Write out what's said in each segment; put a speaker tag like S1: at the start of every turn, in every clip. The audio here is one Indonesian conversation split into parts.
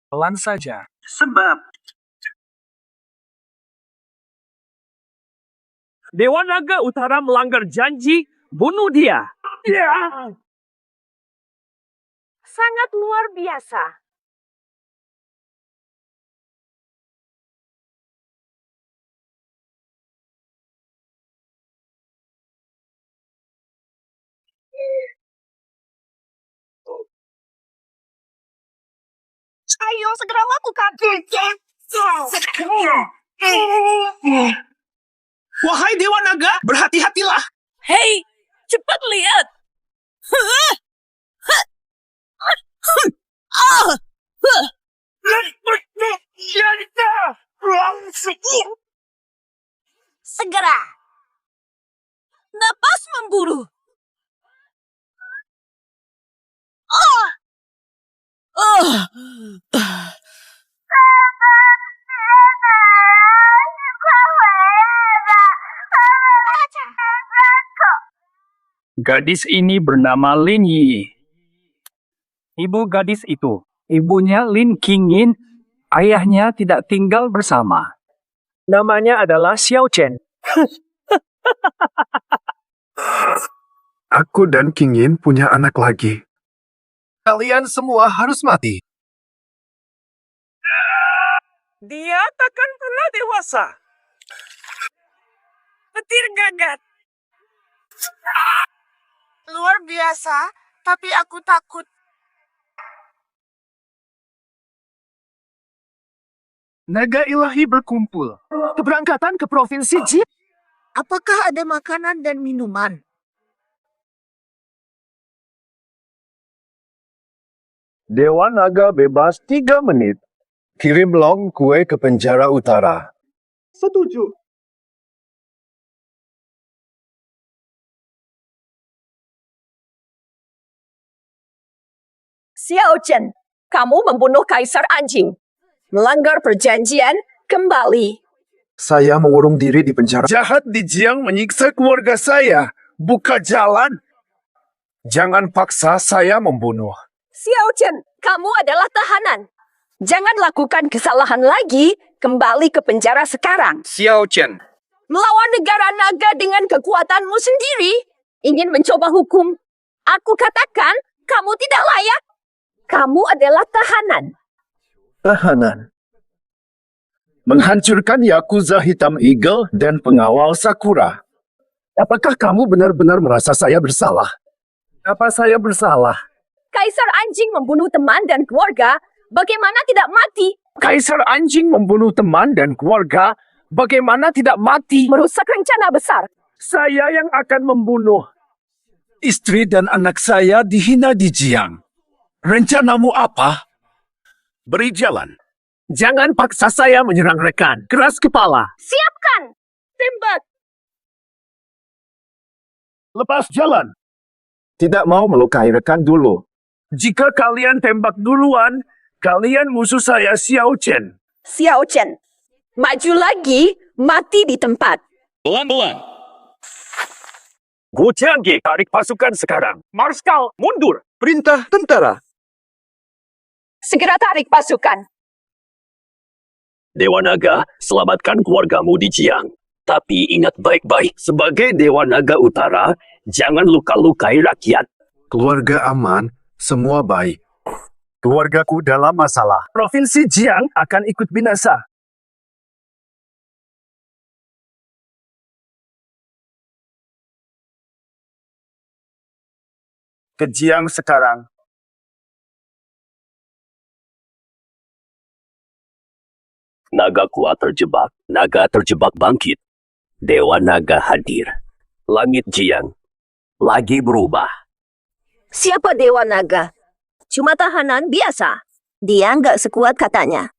S1: Pelan saja.
S2: Sebab
S3: Dewa Naga Utara melanggar janji, bunuh dia. Ya.
S4: Sangat luar biasa. Ayo segera lakukan.
S2: wahai Dewa Naga, berhati-hatilah.
S4: Hei, cepat lihat. Segera. Napas memburu.
S1: Gadis ini bernama Lin Yi. Ibu gadis itu, ibunya Lin Qingyin, ayahnya tidak tinggal bersama. Namanya adalah Xiao Chen.
S5: Aku dan Qingyin punya anak lagi. Kalian semua harus mati.
S3: Dia takkan pernah dewasa.
S4: Petir gagat. Luar biasa, tapi aku takut.
S5: Naga ilahi berkumpul. Keberangkatan ke Provinsi Jin.
S4: Apakah ada makanan dan minuman?
S5: Dewa Naga bebas 3 menit. Kirim Long kue ke penjara utara. Setuju.
S4: Xiao Chen, kamu membunuh Kaisar Anjing. Melanggar perjanjian, kembali.
S5: Saya mengurung diri di penjara. Jahat di Jiang menyiksa keluarga saya. Buka jalan. Jangan paksa saya membunuh.
S4: Xiao Chen, kamu adalah tahanan. Jangan lakukan kesalahan lagi, kembali ke penjara sekarang.
S2: Xiao Chen,
S4: Melawan negara naga dengan kekuatanmu sendiri, ingin mencoba hukum. Aku katakan, kamu tidak layak. Kamu adalah tahanan.
S5: Tahanan. Menghancurkan Yakuza Hitam Eagle dan pengawal Sakura. Apakah kamu benar-benar merasa saya bersalah? Apa saya bersalah?
S4: Kaisar Anjing membunuh teman dan keluarga, bagaimana tidak mati?
S3: Kaisar Anjing membunuh teman dan keluarga, bagaimana tidak mati?
S4: Merusak rencana besar.
S3: Saya yang akan membunuh.
S5: Istri dan anak saya dihina di Jiang. Rencanamu apa? Beri jalan.
S3: Jangan paksa saya menyerang rekan. Keras kepala.
S4: Siapkan! Tembak!
S5: Lepas jalan. Tidak mau melukai rekan dulu.
S3: Jika kalian tembak duluan, kalian musuh saya Xiao Chen.
S4: Xiao Chen, maju lagi, mati di tempat.
S2: pelan-pelan.
S3: Gu Jiangge, tarik pasukan sekarang. Marskal, mundur.
S5: Perintah tentara.
S4: Segera tarik pasukan.
S6: Dewa Naga, selamatkan keluargamu di Jiang. Tapi ingat baik-baik, sebagai Dewa Naga Utara, jangan luka-lukai rakyat.
S5: Keluarga aman, semua baik.
S1: Keluargaku dalam masalah. Provinsi Jiang akan ikut binasa. Ke Jiang sekarang.
S6: Naga kuat terjebak, naga terjebak bangkit. Dewa Naga hadir. Langit Jiang lagi berubah.
S4: Siapa Dewa Naga? Cuma tahanan biasa. Dia nggak sekuat katanya.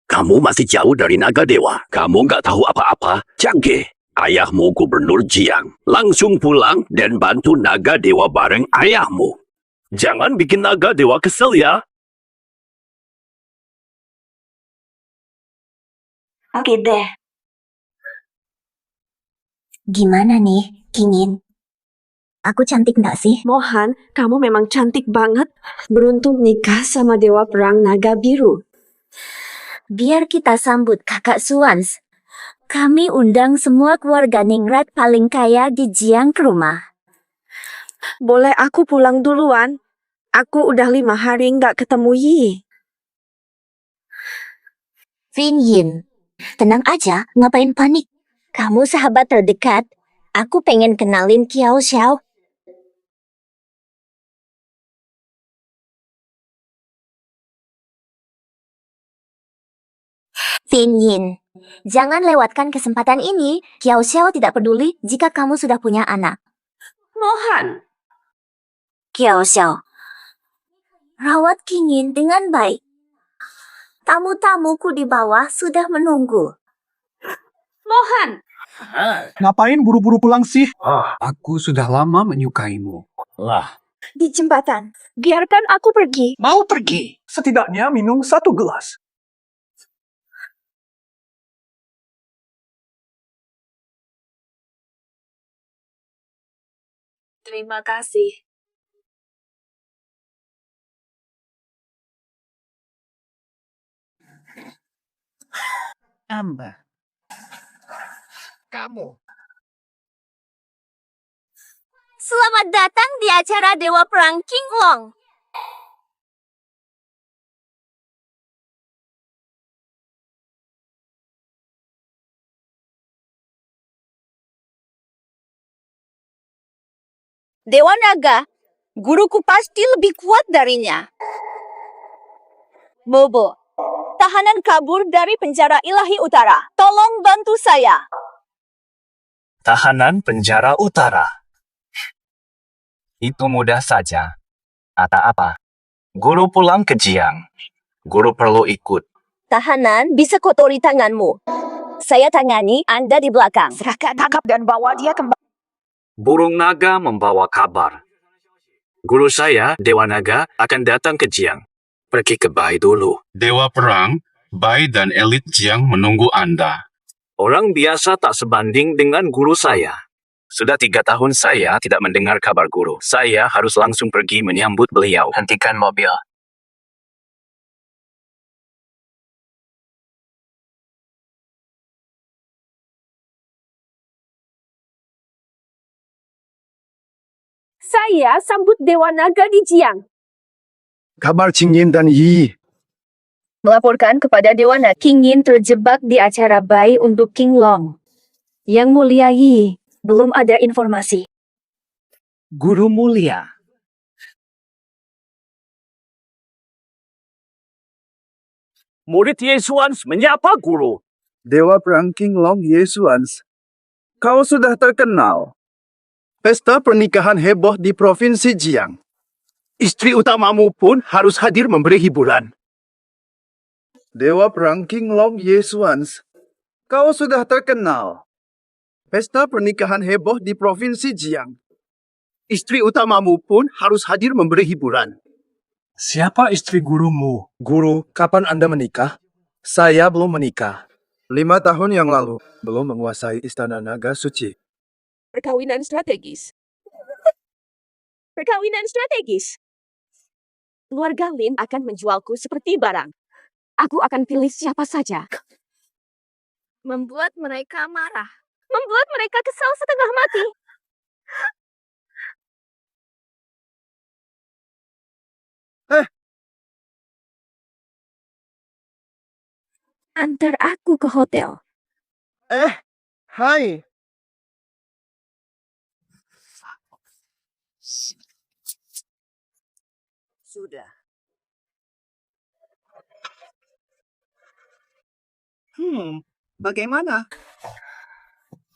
S6: Kamu masih jauh dari Naga Dewa. Kamu nggak tahu apa-apa. Jangge, ayahmu gubernur Jiang. Langsung pulang dan bantu Naga Dewa bareng ayahmu. Jangan bikin Naga Dewa kesel ya.
S7: Oke deh. Gimana nih, Qingyin?
S4: Aku cantik nggak sih?
S7: Mohan, kamu memang cantik banget. Beruntung nikah sama Dewa Perang Naga Biru.
S4: Biar kita sambut kakak Swans. Kami undang semua keluarga Ningrat paling kaya di Jiang ke rumah.
S7: Boleh aku pulang duluan? Aku udah 5 hari nggak ketemu Yi.
S4: Vin Yin, tenang aja, ngapain panik? Kamu sahabat terdekat. Aku pengen kenalin Kiao Xiao. Vin Yin, jangan lewatkan kesempatan ini. Kiao Xiao tidak peduli jika kamu sudah punya anak.
S7: Mohan,
S4: Kiao Xiao, rawat King Yin dengan baik. Tamu-tamuku di bawah sudah menunggu.
S7: Mohan.
S5: Ngapain buru-buru pulang sih? Aku sudah lama menyukaimu.
S1: Lah,
S7: Di jembatan. Biarkan aku pergi.
S5: Mau pergi? Setidaknya minum 1 gelas.
S7: Terima kasih.
S5: Kamu.
S4: Selamat datang di acara Dewa Perang King Long. Dewa Naga, guruku pasti lebih kuat darinya. Bobo, tahanan kabur dari penjara Ilahi Utara. Tolong bantu saya.
S1: tahanan penjara utara. Itu mudah saja. Kata apa? Guru pulang ke Jiang. Guru perlu ikut.
S4: Tahanan bisa kotori tanganmu. Saya tangani Anda di belakang. Serahkan tangkap dan bawa dia kembali.
S6: Burung naga membawa kabar. Guru saya, Dewa Naga, akan datang ke Jiang. Pergi ke Bai dulu.
S8: Dewa Perang, Bai dan elit Jiang menunggu Anda.
S6: Orang biasa tak sebanding dengan guru saya. Sudah 3 tahun saya tidak mendengar kabar guru. Saya harus langsung pergi menyambut beliau.
S1: Hentikan mobil.
S7: Saya sambut Dewa Naga di Jiang.
S5: Kabar Qing Yin dan Yi.
S4: Melaporkan kepada Dewa Naga. King Yin terjebak di acara Bai untuk King Long. Yang Mulia Yi, belum ada informasi.
S1: Guru mulia.
S3: Murid Yesuans menyapa guru.
S5: Dewa Perang King Long Yesuans. Kau sudah terkenal. Pesta pernikahan heboh di Provinsi Jiang. Istri utamamu pun harus hadir memberi hiburan. Dewa Perang King Long Yesuans. Kau sudah terkenal. Pesta pernikahan heboh di Provinsi Jiang. Istri utamamu pun harus hadir memberi hiburan. Siapa istri gurumu? Guru, kapan Anda menikah? Saya belum menikah. 5 tahun yang lalu, belum menguasai Istana Naga Suci.
S7: Perkawinan strategis. Perkawinan strategis. Keluarga Lin akan menjualku seperti barang. Aku akan pilih siapa saja.
S4: Membuat mereka marah. Membuat mereka kesal setengah mati. Antar aku ke hotel.
S5: Hai.
S7: Sudah.
S5: Bagaimana?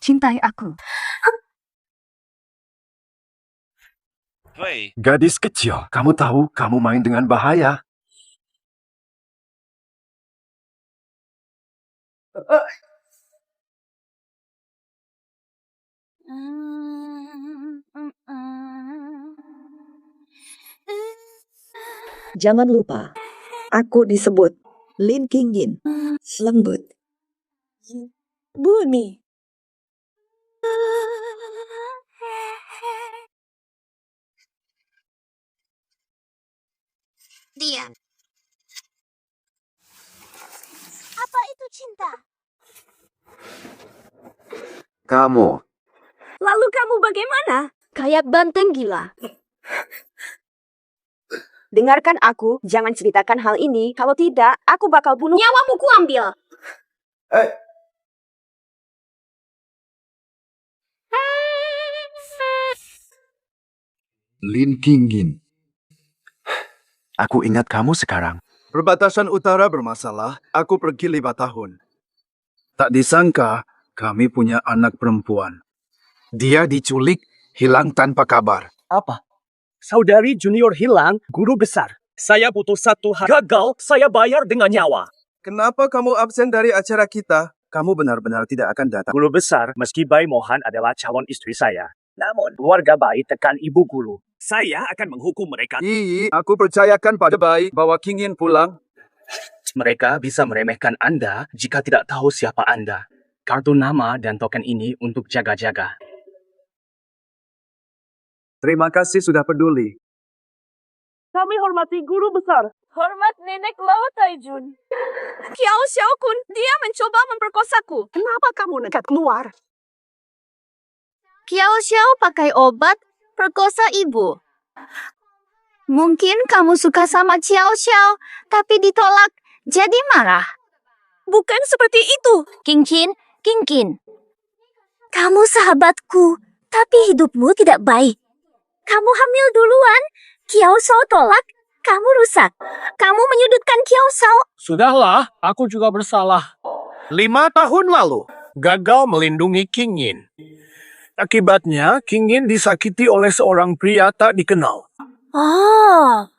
S4: Cintai aku.
S5: Gadis kecil, kamu tahu kamu main dengan bahaya.
S7: Jangan lupa, aku disebut Lin King Yin. Lembut. Bumi.
S4: Diam. Apa itu cinta?
S5: Kamu.
S7: Lalu kamu bagaimana? Kayak banteng gila. Dengarkan aku, jangan ceritakan hal ini. Kalau tidak, aku bakal bunuh.
S4: Nyawamu ku ambil.
S5: Lin Kingin. Aku ingat kamu sekarang. Perbatasan utara bermasalah. Aku pergi 5 tahun. Tak disangka, kami punya anak perempuan. Dia diculik, hilang tanpa kabar.
S3: Apa? Saudari junior hilang, guru besar. Saya butuh 1 hari. Gagal, saya bayar dengan nyawa.
S5: Kenapa kamu absen dari acara kita? Kamu benar-benar tidak akan datang.
S3: Guru besar, meski Bai Mohan adalah calon istri saya. Namun, keluarga Bai tekan ibu guru. Saya akan menghukum mereka.
S5: Aku percayakan pada Bai bahwa Kingin pulang.
S3: Mereka bisa meremehkan Anda jika tidak tahu siapa Anda. Kartu nama dan token ini untuk jaga-jaga.
S5: Terima kasih sudah peduli.
S3: Kami hormati guru besar.
S7: Hormat nenek laut Taijun.
S4: Kiao Xiaokun, dia mencoba memperkosaku.
S7: Kenapa kamu nekat keluar?
S4: Kiao Xiao pakai obat perkosa ibu. Mungkin kamu suka sama Kiao Xiao, tapi ditolak, jadi marah.
S7: Bukan seperti itu.
S4: Kingkin. Kamu sahabatku, tapi hidupmu tidak baik. Kamu hamil duluan, Kiao Xiao tolak, kamu rusak. Kamu menyudutkan Kiao Xiao.
S1: Sudahlah, aku juga bersalah.
S5: 5 tahun lalu.
S1: Gagal melindungi Kingin. Akibatnya, Kingin disakiti oleh seorang pria tak dikenal.
S4: Oh,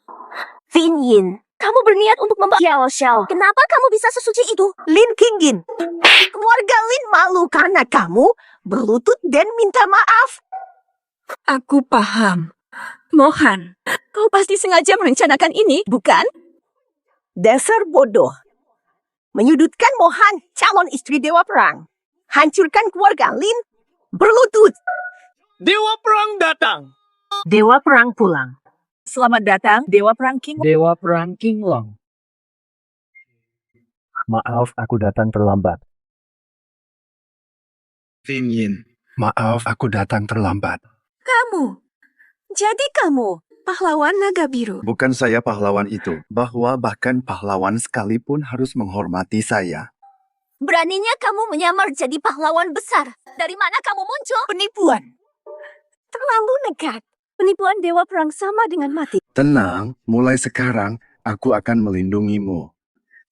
S4: Vin Yin, kamu berniat untuk membawa Kiao Xiao. Kenapa kamu bisa sesuci itu?
S7: Lin Kingin. Keluarga Lin malu karena kamu berlutut dan minta maaf.
S4: Aku paham. Mohan, kau pasti sengaja merencanakan ini, bukan?
S7: Dasar bodoh. Menyudutkan Mohan, calon istri Dewa Perang. Hancurkan keluarga Lin. Berlutut.
S1: Dewa Perang datang.
S7: Dewa Perang pulang. Selamat datang, Dewa Perang King.
S1: Dewa Perang King Long. Maaf, aku datang terlambat.
S5: Kingin, maaf aku datang terlambat.
S4: Kamu. Jadi kamu, pahlawan naga biru.
S5: Bukan saya pahlawan itu, bahwa bahkan pahlawan sekalipun harus menghormati saya.
S4: Beraninya kamu menyamar jadi pahlawan besar. Dari mana kamu muncul?
S7: Penipuan. Terlalu nekat.
S4: Penipuan Dewa Perang sama dengan mati.
S5: Tenang, mulai sekarang aku akan melindungimu.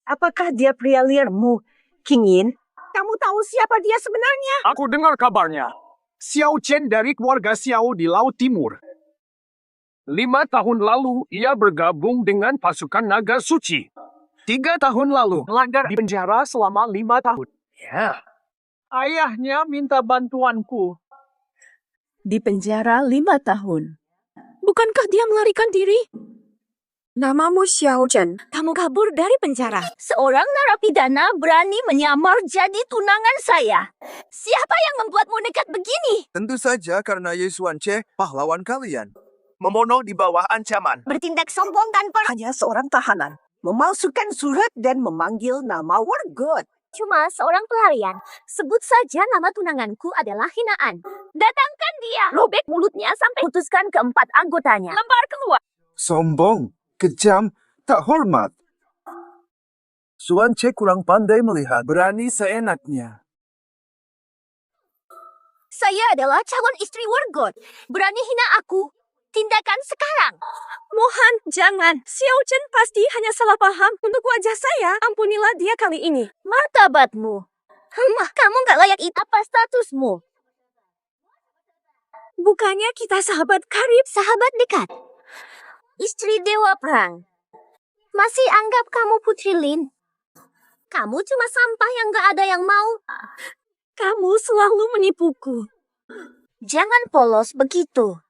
S7: Apakah dia pria liarmu, Kingin? Kamu tahu siapa dia sebenarnya?
S1: Aku dengar kabarnya. Xiao Chen dari keluarga Xiao di Laut Timur. 5 tahun lalu, ia bergabung dengan pasukan naga suci. 3 tahun lalu, melanggar di penjara selama 5 tahun. Ya. Ayahnya minta bantuanku.
S4: Di penjara 5 tahun. Bukankah dia melarikan diri? Namamu Xiao Chen. Kamu kabur dari penjara. Seorang narapidana berani menyamar jadi tunangan saya. Siapa yang membuatmu nekat begini?
S5: Tentu saja karena Yesuan Che, pahlawan kalian. Memono di bawah ancaman.
S4: Bertindak sombong tanpa...
S7: Hanya seorang tahanan. Memalsukan surat dan memanggil nama Wargot.
S4: Cuma seorang pelarian. Sebut saja nama tunanganku adalah hinaan. Datangkan dia. Robek mulutnya sampai putuskan keempat anggotanya. Lempar keluar.
S5: Sombong, kejam, tak hormat. Suan Che kurang pandai melihat, berani seenaknya.
S4: Saya adalah calon istri Wargot. Berani hina aku. Tindakan sekarang. Mohan, jangan. Xiao Chen pasti hanya salah paham. Untuk wajah saya, ampunilah dia kali ini. Martabatmu. Kamu gak layak itu. Apa statusmu? Bukannya kita sahabat karib. Sahabat dekat. Istri Dewa Perang. Masih anggap kamu Putri Lin. Kamu cuma sampah yang gak ada yang mau. Kamu selalu menipuku. Jangan polos begitu.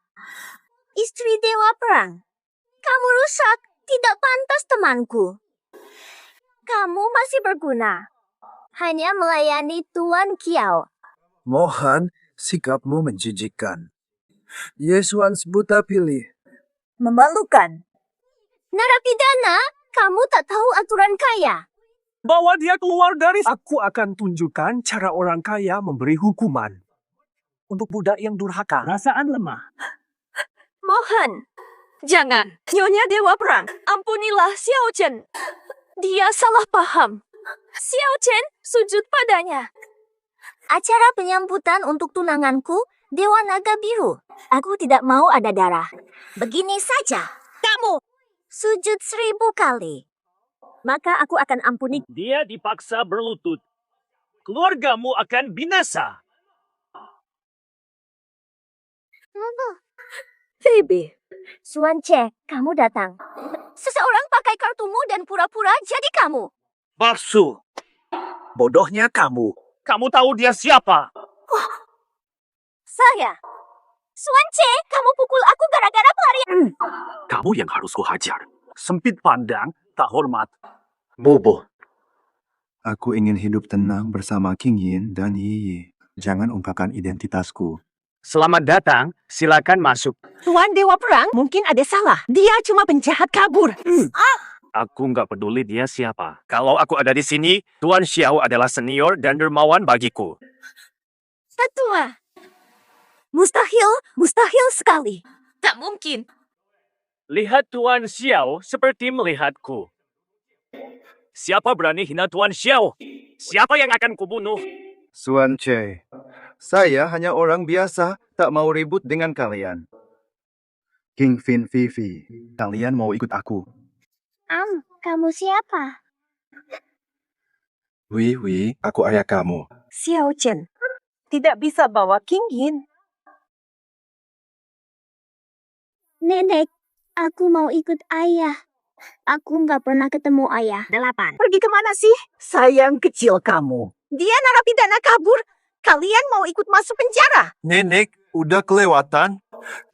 S4: Istri Dewa Perang. Kamu rusak, tidak pantas temanku. Kamu masih berguna. Hanya melayani Tuan Kiao.
S5: Mohan, sikapmu menjijikkan. Yesuan buta pilih.
S7: Memalukan.
S4: Narapidana, kamu tak tahu aturan kaya.
S1: Bawa dia keluar dari... Aku akan tunjukkan cara orang kaya memberi hukuman. Untuk budak yang durhaka. Perasaan lemah.
S7: Mohon. Jangan. Nyonya Dewa Perang, ampunilah Xiao Chen. Dia salah paham.
S4: Xiao Chen, sujud padanya. Acara penyambutan untuk tunanganku, Dewa Naga Biru. Aku tidak mau ada darah. Begini saja. Kamu sujud 1000 kali. Maka aku akan ampuni.
S1: Dia dipaksa berlutut. Keluargamu akan binasa.
S7: Phoebe,
S4: Suance, kamu datang. Seseorang pakai kartumu dan pura-pura jadi kamu.
S1: Palsu. Bodohnya kamu. Kamu tahu dia siapa?
S4: Saya. Suance, kamu pukul aku gara-gara pelarian.
S6: Kamu yang harus kuhajar.
S1: Sempit pandang, tak hormat.
S3: Bobo,
S5: Aku ingin hidup tenang bersama King Yin dan Yi. Jangan ungkapkan identitasku.
S3: selamat datang. Silakan masuk.
S7: Tuan Dewa Perang mungkin ada salah. Dia cuma penjahat kabur.
S3: Aku nggak peduli dia siapa. Kalau aku ada di sini, Tuan Xiao adalah senior dan dermawan bagiku.
S4: Tetua. Mustahil sekali.
S7: Tak mungkin.
S3: Lihat Tuan Xiao seperti melihatku. Siapa berani hina Tuan Xiao? Siapa yang akan kubunuh?
S5: Suance, saya hanya orang biasa, tak mau ribut dengan kalian. King Fin Vivi, kalian mau ikut aku?
S4: Kamu siapa?
S5: Wi, aku ayah kamu.
S7: Xiao Chen tidak bisa bawa King Yin.
S4: Nenek, aku mau ikut ayah. Aku nggak pernah ketemu ayah. 8.
S7: Pergi kemana sih? Sayang kecil kamu. Dia narapidana kabur. Kalian mau ikut masuk penjara?
S5: Nenek, udah kelewatan.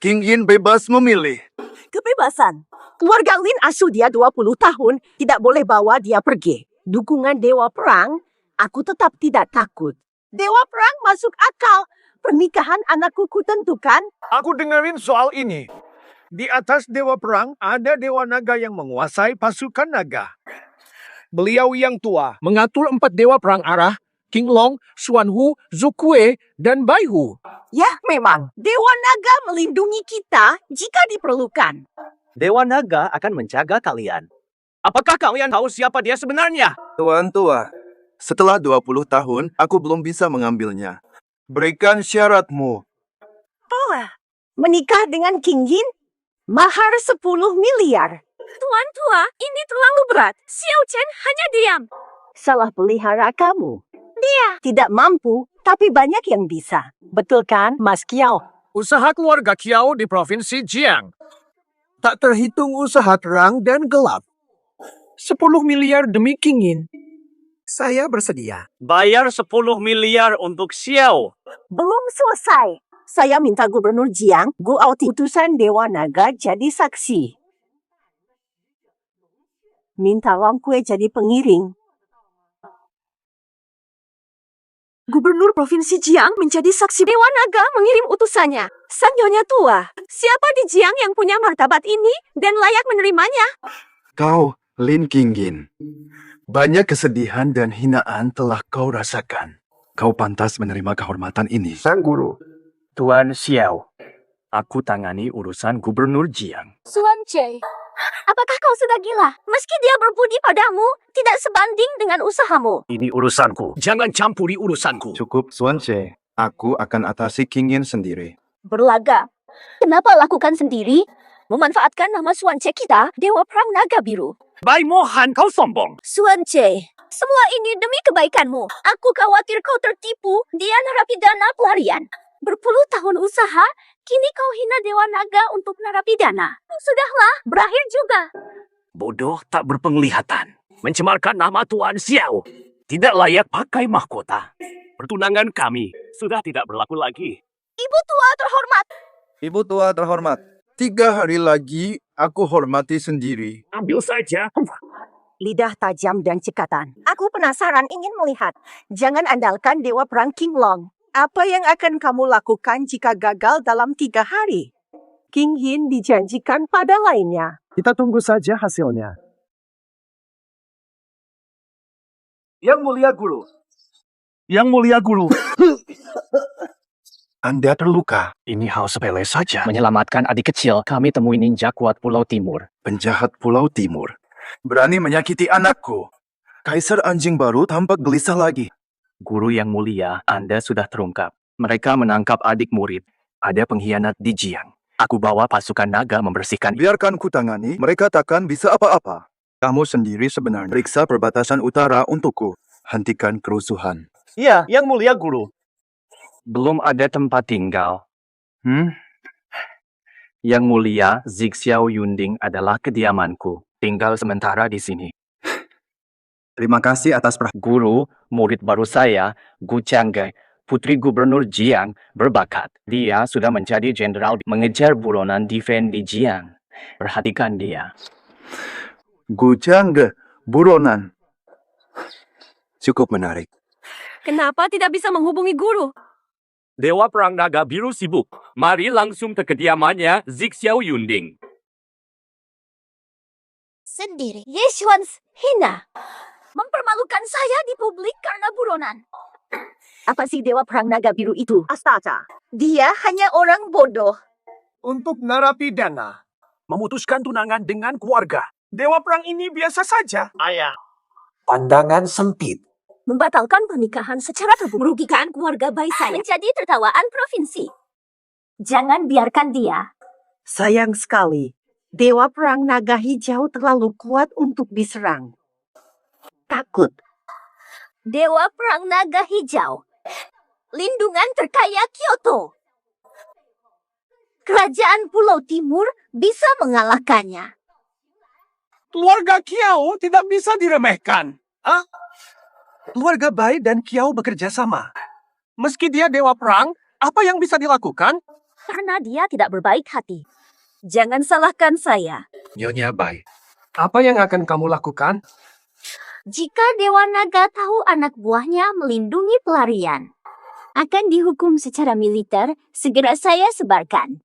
S5: King Yin bebas memilih.
S7: Kebebasan. Keluarga Lin asuh dia 20 tahun. Tidak boleh bawa dia pergi. Dukungan Dewa Perang, aku tetap tidak takut. Dewa Perang masuk akal. Pernikahan anakku kutentukan.
S1: Aku dengerin soal ini. Di atas Dewa Perang ada Dewa Naga yang menguasai pasukan naga. Beliau yang tua mengatur 4 Dewa Perang arah, King Long, Xuan Hu, Zukue, dan Bai Hu.
S7: Ya, memang. Dewa Naga melindungi kita jika diperlukan.
S3: Dewa Naga akan menjaga kalian. Apakah kalian tahu siapa dia sebenarnya?
S5: Tuan tua, setelah 20 tahun, aku belum bisa mengambilnya. Berikan syaratmu.
S7: Menikah dengan King Yin? Mahar 10 miliar.
S4: Tuan tua, ini terlalu berat. Xiao Chen hanya diam.
S7: Salah pelihara kamu. Dia tidak mampu, tapi banyak yang bisa. Betul kan, Mas Kiao?
S1: Usaha keluarga Kiao di Provinsi Jiang. Tak terhitung usaha terang dan gelap. 10 miliar demi King Yin. Saya bersedia.
S3: Bayar 10 miliar untuk Xiao.
S7: Belum selesai. Saya minta Gubernur Jiang, Gu Aoti, utusan Dewa Naga jadi saksi. Minta Long Kue jadi pengiring. Gubernur Provinsi Jiang menjadi saksi. Dewa Naga mengirim utusannya. Sang Nyonya tua. Siapa di Jiang yang punya martabat ini dan layak menerimanya?
S5: Kau, Lin King Yin. Banyak kesedihan dan hinaan telah kau rasakan. Kau pantas menerima kehormatan ini. Sang Guru.
S3: Tuan Xiao, aku tangani urusan Gubernur Jiang.
S4: Suance, apakah kau sudah gila? Meski dia berbudi padamu, tidak sebanding dengan usahamu.
S3: Ini urusanku. Jangan campuri urusanku.
S5: Cukup, Suance. Aku akan atasi King Yin sendiri.
S4: Berlaga. Kenapa lakukan sendiri? Memanfaatkan nama Suance kita, Dewa Perang Naga Biru.
S3: Bai Mohan, kau sombong.
S4: Suance, semua ini demi kebaikanmu. Aku khawatir kau tertipu, dia narapidana pelarian. Berpuluh tahun usaha, kini kau hina Dewa Naga untuk narapidana. Sudahlah, berakhir juga.
S6: Bodoh tak berpenglihatan. Mencemarkan nama Tuan Xiao. Tidak layak pakai mahkota. Pertunangan kami sudah tidak berlaku lagi.
S4: Ibu tua terhormat.
S5: Ibu tua terhormat. 3 hari lagi, aku hormati sendiri.
S6: Ambil saja.
S7: Lidah tajam dan cekatan. Aku penasaran ingin melihat. Jangan andalkan Dewa Perang King Long. Apa yang akan kamu lakukan jika gagal dalam 3 hari? King Yin dijanjikan pada lainnya.
S5: Kita tunggu saja hasilnya. Yang mulia guru. Yang mulia guru. Anda terluka.
S1: Ini hal sepele saja. Menyelamatkan adik kecil, kami temui ninja kuat Pulau Timur.
S5: Penjahat Pulau Timur. Berani menyakiti anakku. Kaisar anjing baru tampak gelisah lagi.
S1: Guru yang mulia, Anda sudah terungkap. Mereka menangkap adik murid. Ada pengkhianat di Jiang. Aku bawa pasukan naga membersihkan.
S5: Biarkan ku tangani, mereka takkan bisa apa-apa. Kamu sendiri sebenarnya periksa perbatasan utara untukku. Hentikan kerusuhan.
S3: Iya, yang mulia guru.
S1: Belum ada tempat tinggal. Yang mulia, Zixiao Yunding adalah kediamanku. Tinggal sementara di sini.
S5: Terima kasih atas
S1: Guru, murid baru saya, Gu Changge, putri gubernur Jiang, berbakat. Dia sudah menjadi jenderal mengejar buronan Difen di Jiang. Perhatikan dia.
S5: Gujang buronan. Cukup menarik.
S7: Kenapa tidak bisa menghubungi guru?
S3: Dewa Perang Naga Biru sibuk. Mari langsung ke kediamannya Zixiao Yunding.
S4: Sendiri. Yeshuans hina. Mempermalukan saya di publik karena buronan.
S7: Apa sih Dewa Perang Naga Biru itu? Astaga. Dia hanya orang bodoh.
S2: Untuk narapidana, memutuskan tunangan dengan keluarga. Dewa perang ini biasa saja. Ayah. Pandangan sempit.
S4: Membatalkan pernikahan secara terbuka. Merugikan keluarga baik saya. Menjadi tertawaan provinsi. Jangan biarkan dia.
S7: Sayang sekali. Dewa Perang Naga Hijau terlalu kuat untuk diserang. Takut.
S4: Dewa Perang Naga Hijau. Lindungan terkaya Kyoto. Kerajaan Pulau Timur bisa mengalahkannya.
S2: Keluarga Kiao tidak bisa diremehkan.
S5: Keluarga Bai dan Kiao bekerja sama.
S2: Meski dia dewa perang, apa yang bisa dilakukan?
S4: Karena dia tidak berbaik hati. Jangan salahkan saya.
S5: Nyonya Bai, apa yang akan kamu lakukan?
S4: Jika Dewa Naga tahu anak buahnya melindungi pelarian, akan dihukum secara militer, segera saya sebarkan.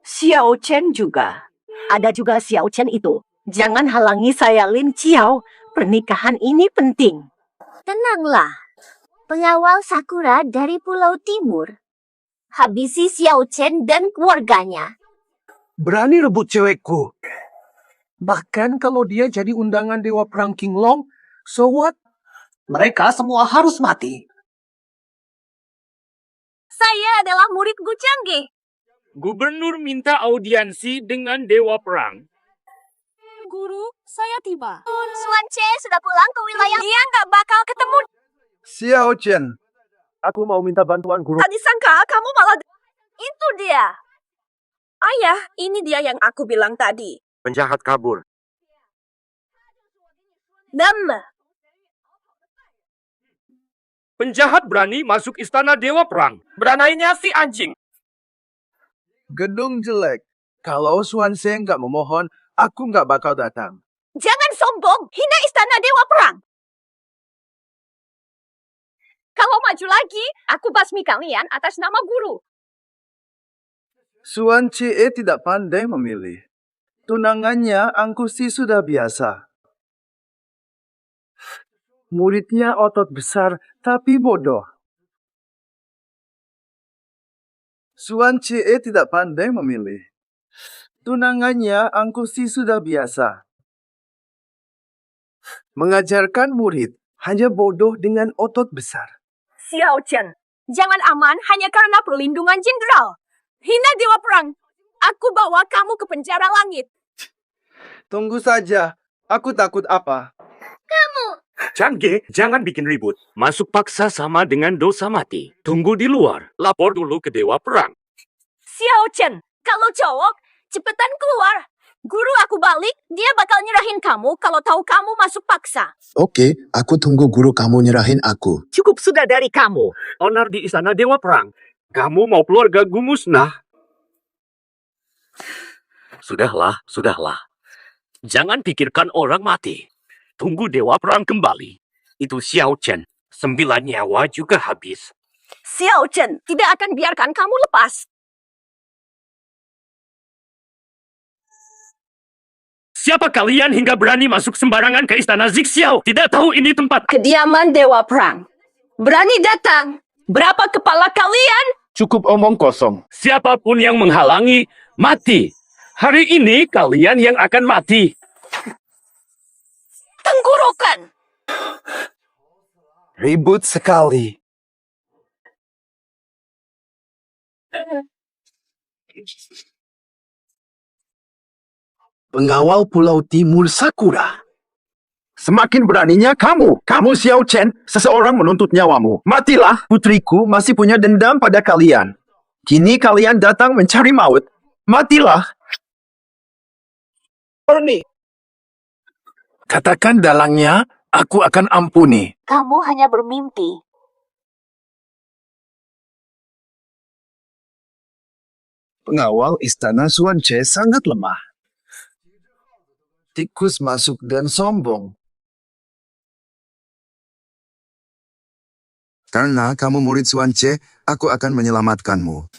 S7: Xiao Chen juga. Ada juga Xiao Chen itu. Jangan halangi saya, Lin Qiao. Pernikahan ini penting.
S4: Tenanglah. Pengawal Sakura dari Pulau Timur. Habisi Xiao Chen dan keluarganya.
S2: Berani rebut cewekku. Bahkan kalau dia jadi undangan Dewa Perang King Long, so what? Mereka semua harus mati.
S4: Saya adalah murid Gu Changge.
S3: Gubernur minta audiensi dengan Dewa Perang.
S4: Guru, saya tiba. Suan Che sudah pulang ke wilayah. Dia nggak bakal ketemu.
S5: Xiao Chen.
S3: Aku mau minta bantuan guru.
S4: Tadi sangka kamu malah... Itu dia. Ayah, ini dia yang aku bilang tadi.
S6: Penjahat kabur.
S3: Penjahat berani masuk istana Dewa Perang. Beraninya si anjing.
S5: Gedung jelek. Kalau Swansea nggak memohon, aku nggak bakal datang.
S4: Jangan sombong, hina istana Dewa Perang. Kalau maju lagi, aku basmi kalian atas nama guru.
S5: Suan Chie tidak pandai memilih. Tunangannya Angkusi sudah biasa. Muridnya otot besar tapi bodoh. Suan Chie tidak pandai memilih. Tunangannya Angkusi sudah biasa. Mengajarkan murid hanya bodoh dengan otot besar.
S4: Xiao Chen, jangan aman hanya karena perlindungan jenderal. Hina Dewa Perang, aku bawa kamu ke penjara langit.
S5: Tunggu saja, aku takut apa?
S3: Changge, jangan bikin ribut. Masuk paksa sama dengan dosa mati. Tunggu di luar. Lapor dulu ke Dewa Perang.
S4: Xiao Chen, kalau cowok, cepetan keluar. Guru aku balik, dia bakal nyerahin kamu kalau tahu kamu masuk paksa.
S9: Oke, aku tunggu guru kamu nyerahin aku.
S7: Cukup sudah dari kamu.
S3: Onar di istana Dewa Perang. Kamu mau keluarga gue musnah. Sudahlah, sudahlah. Jangan pikirkan orang mati. Tunggu Dewa Perang kembali. Itu Xiao Chen. 9 nyawa juga habis.
S4: Xiao Chen tidak akan biarkan kamu lepas.
S3: Siapa kalian hingga berani masuk sembarangan ke istana Zixiao? Tidak tahu ini tempat.
S7: Kediaman Dewa Perang. Berani datang. Berapa kepala kalian?
S5: Cukup omong kosong.
S3: Siapapun yang menghalangi, mati. Hari ini kalian yang akan mati.
S7: Tenggorokan.
S5: Ribut sekali. Pengawal Pulau Timur Sakura. Semakin beraninya kamu. Kamu Xiao Chen, seseorang menuntut nyawamu. Matilah, putriku masih punya dendam pada kalian. Kini kalian datang mencari maut. Matilah. Ernie. Katakan dalangnya, aku akan ampuni.
S4: Kamu hanya bermimpi.
S5: Pengawal istana Suanche sangat lemah. Tikus masuk dan sombong.
S9: Karena kamu murid Suanche, aku akan menyelamatkanmu.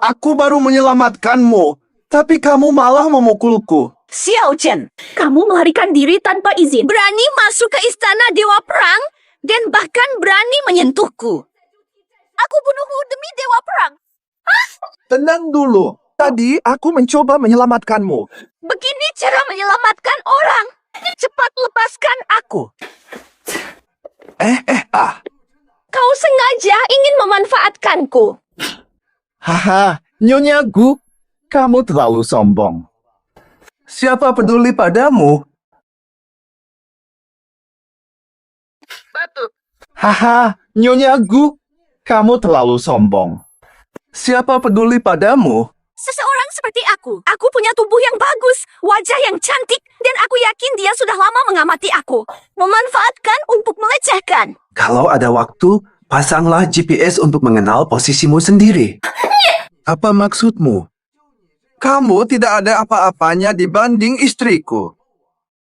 S5: Aku baru menyelamatkanmu, tapi kamu malah memukulku.
S7: Xiao Chen, kamu melarikan diri tanpa izin. Berani masuk ke istana Dewa Perang dan bahkan berani menyentuhku. Aku bunuhmu demi Dewa Perang.
S5: Tenang dulu. Tadi aku mencoba menyelamatkanmu.
S7: Begini cara menyelamatkan orang. Cepat lepaskan aku. Kau sengaja ingin memanfaatkanku.
S5: Haha, Nyonya Gu, kamu terlalu sombong. Siapa peduli padamu?
S7: Batu.
S5: Haha, Nyonya Gu, kamu terlalu sombong. Siapa peduli padamu?
S7: Seseorang seperti aku. Aku punya tubuh yang bagus, wajah yang cantik, dan aku yakin dia sudah lama mengamati aku. Memanfaatkan untuk melecehkan.
S5: Kalau ada waktu, pasanglah GPS untuk mengenal posisimu sendiri. Apa maksudmu? Kamu tidak ada apa-apanya dibanding istriku.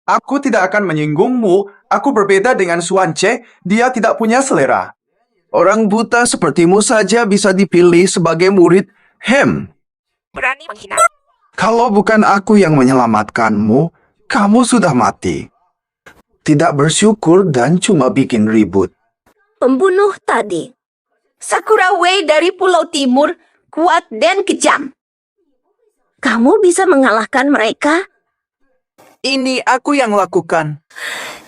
S5: Aku tidak akan menyinggungmu. Aku berbeda dengan Suanche, dia tidak punya selera. Orang buta sepertimu saja bisa dipilih sebagai murid Hem.
S7: Berani menghina.
S5: Kalau bukan aku yang menyelamatkanmu, kamu sudah mati. Tidak bersyukur dan cuma bikin ribut.
S7: Pembunuh tadi. Sakura Wei dari Pulau Timur, kuat dan kejam. Kamu bisa mengalahkan mereka?
S5: Ini aku yang lakukan.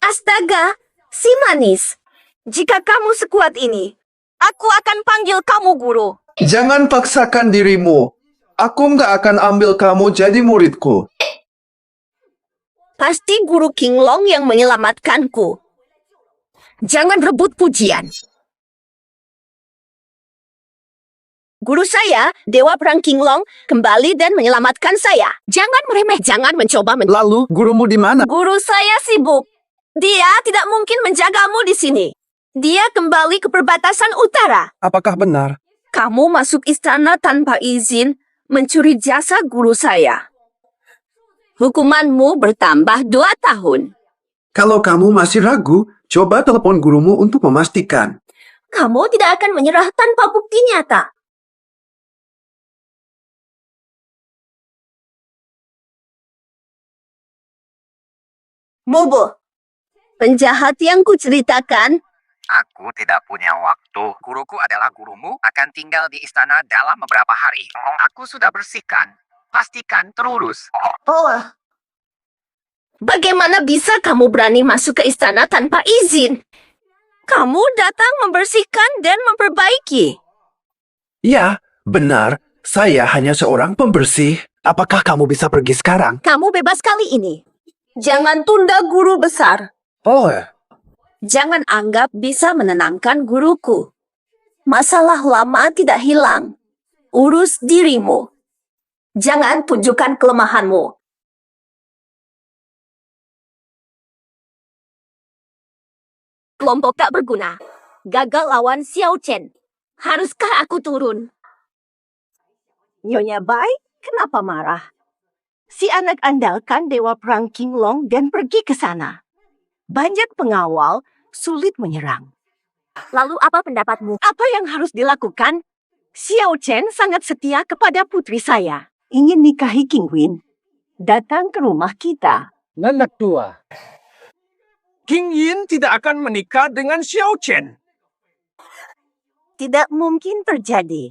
S7: Astaga, si manis. Jika kamu sekuat ini, aku akan panggil kamu guru.
S5: Jangan paksakan dirimu. Aku nggak akan ambil kamu jadi muridku.
S7: Pasti guru King Long yang menyelamatkanku. Jangan rebut pujian. Guru saya, Dewa Perang King Long, kembali dan menyelamatkan saya. Jangan meremeh, jangan mencoba
S5: Lalu, gurumu di mana?
S7: Guru saya sibuk. Dia tidak mungkin menjagamu di sini. Dia kembali ke perbatasan utara.
S5: Apakah benar?
S7: Kamu masuk istana tanpa izin, mencuri jasa guru saya. Hukumanmu bertambah 2 tahun.
S5: Kalau kamu masih ragu, coba telepon gurumu untuk memastikan.
S7: Kamu tidak akan menyerah tanpa bukti nyata. Bobo, penjahat yang kuceritakan.
S10: Aku tidak punya waktu. Guruku adalah gurumu, akan tinggal di istana dalam beberapa hari. Aku sudah bersihkan. Pastikan terurus.
S7: Bagaimana bisa kamu berani masuk ke istana tanpa izin? Kamu datang membersihkan dan memperbaiki.
S5: Ya, benar. Saya hanya seorang pembersih. Apakah kamu bisa pergi sekarang?
S7: Kamu bebas kali ini. Jangan tunda guru besar. Jangan anggap bisa menenangkan guruku. Masalah lama tidak hilang. Urus dirimu. Jangan tunjukkan kelemahanmu. Kelompok tak berguna. Gagal lawan Xiao Chen. Haruskah aku turun? Nyonya Bai, kenapa marah? Si anak andalkan Dewa Perang King Long dan pergi ke sana. Banyak pengawal sulit menyerang.
S4: Lalu apa pendapatmu?
S7: Apa yang harus dilakukan? Xiao Chen sangat setia kepada putri saya. Ingin nikahi King Win. Datang ke rumah kita.
S2: Nenek tua. King Yin tidak akan menikah dengan Xiao Chen.
S7: Tidak mungkin terjadi.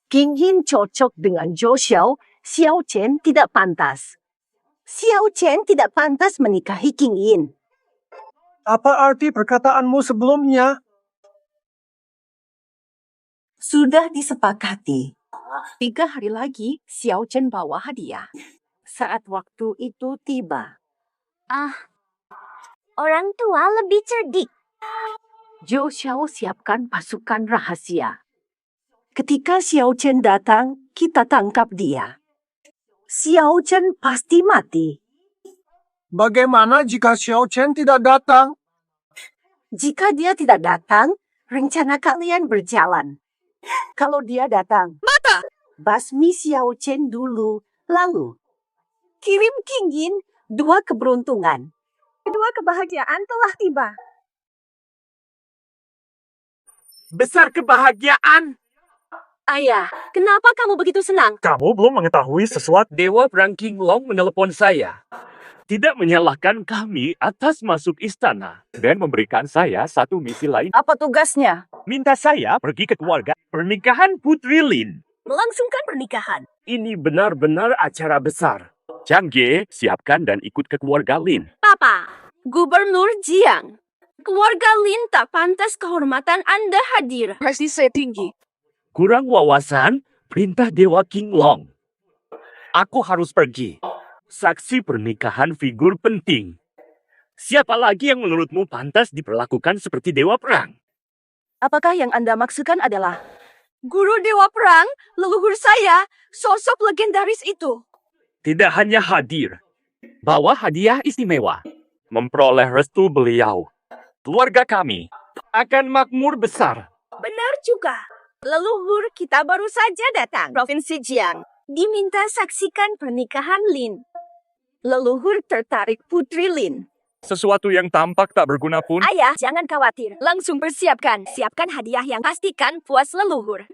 S7: King Yin cocok dengan Zhou Xiao. Xiao Chen tidak pantas. Xiao Chen tidak pantas menikahi King Yin.
S2: Apa arti perkataanmu sebelumnya?
S7: Sudah disepakati. 3 hari lagi, Xiao Chen bawa hadiah. Saat waktu itu tiba.
S4: Orang tua lebih cerdik.
S7: Zhou Xiao siapkan pasukan rahasia. Ketika Xiao Chen datang, kita tangkap dia. Xiao Chen pasti mati.
S2: Bagaimana jika Xiao Chen tidak datang?
S7: Jika dia tidak datang, rencana kalian berjalan. Kalau dia datang, mata! Basmi Xiao Chen dulu, lalu kirim King Yin 2 keberuntungan. Kedua kebahagiaan telah tiba.
S3: Besar kebahagiaan.
S4: Ayah, kenapa kamu begitu senang?
S1: Kamu belum mengetahui sesuatu.
S3: Dewa Perang King Long menelepon saya. Tidak menyalahkan kami atas masuk istana dan memberikan saya satu misi lain.
S7: Apa tugasnya?
S3: Minta saya pergi ke keluarga pernikahan Putri Lin.
S7: Melangsungkan pernikahan.
S3: Ini benar-benar acara besar. Chang Ge, siapkan dan ikut ke keluarga Lin.
S4: Papa, Gubernur Jiang. Keluarga Lin tak pantas kehormatan Anda hadir.
S7: Prestise saya tinggi.
S3: Kurang wawasan, perintah Dewa King Long. Aku harus pergi. Saksi pernikahan figur penting. Siapa lagi yang menurutmu pantas diperlakukan seperti Dewa Perang?
S7: Apakah yang Anda maksudkan adalah
S4: Guru Dewa Perang, leluhur saya, sosok legendaris itu.
S3: Tidak hanya hadir, bawa hadiah istimewa, memperoleh restu beliau. Keluarga kami akan makmur besar.
S4: Benar juga. Leluhur kita baru saja datang. Provinsi Jiang diminta saksikan pernikahan Lin. Leluhur tertarik Putri Lin.
S1: Sesuatu yang tampak tak berguna pun.
S4: Ayah, jangan khawatir. Langsung persiapkan. Siapkan hadiah yang pastikan puas leluhur.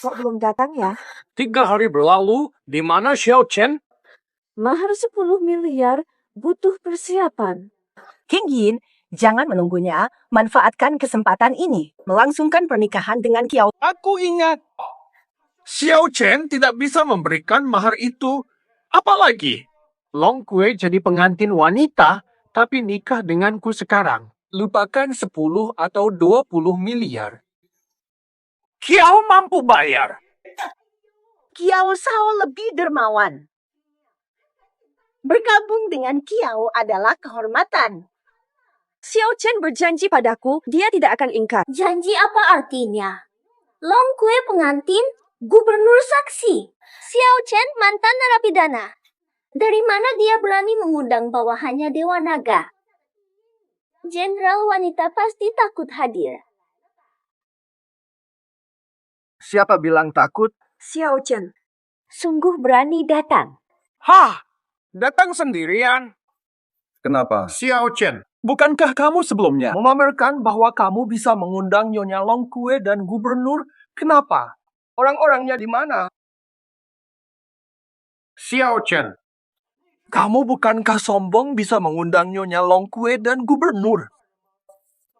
S7: kok belum datang ya?
S2: 3 hari berlalu, di mana Xiao Chen?
S7: Mahar 10 miliar butuh persiapan. King Yin, jangan menunggunya. Manfaatkan kesempatan ini. Melangsungkan pernikahan dengan Kiao.
S2: Aku ingat. Xiao Chen tidak bisa memberikan mahar itu. Apalagi, Long Kue jadi pengantin wanita, tapi nikah denganku sekarang. Lupakan 10 atau 20 miliar. Kiao mampu bayar.
S7: Kiao Sao lebih dermawan. Bergabung dengan Kiao adalah kehormatan.
S4: Xiao Chen berjanji padaku, dia tidak akan ingkar. Janji apa artinya? Long Kue pengantin, gubernur saksi. Xiao Chen mantan narapidana. Dari mana dia berani mengundang bawahannya Dewa Naga? Jenderal wanita pasti takut hadir.
S5: Siapa bilang takut?
S7: Xiao Chen, sungguh berani datang.
S2: Hah, datang sendirian.
S5: Kenapa?
S2: Xiao Chen,
S1: Bukankah kamu sebelumnya?
S2: memamerkan bahwa kamu bisa mengundang Nyonya Long Kue dan gubernur. Kenapa? Orang-orangnya di mana? Xiao Chen, kamu bukankah sombong bisa mengundang Nyonya Long Kue dan gubernur?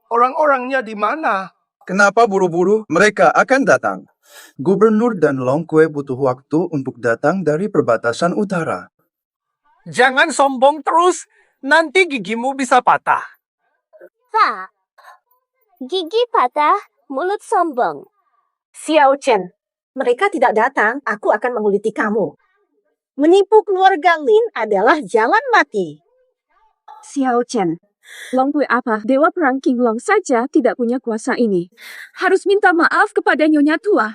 S2: Orang-orangnya di mana?
S5: Kenapa buru-buru? Mereka akan datang. Gubernur dan Long Kue butuh waktu untuk datang dari perbatasan utara.
S2: Jangan sombong terus, nanti gigimu bisa patah.
S4: Pak, gigi patah, mulut sombong.
S7: Xiao Chen, mereka tidak datang, aku akan menguliti kamu. Menipu keluarga Lin adalah jalan mati.
S11: Xiao Chen, Long Kue apa? Dewa Perang King Long saja tidak punya kuasa ini. Harus minta maaf kepada Nyonya Tua.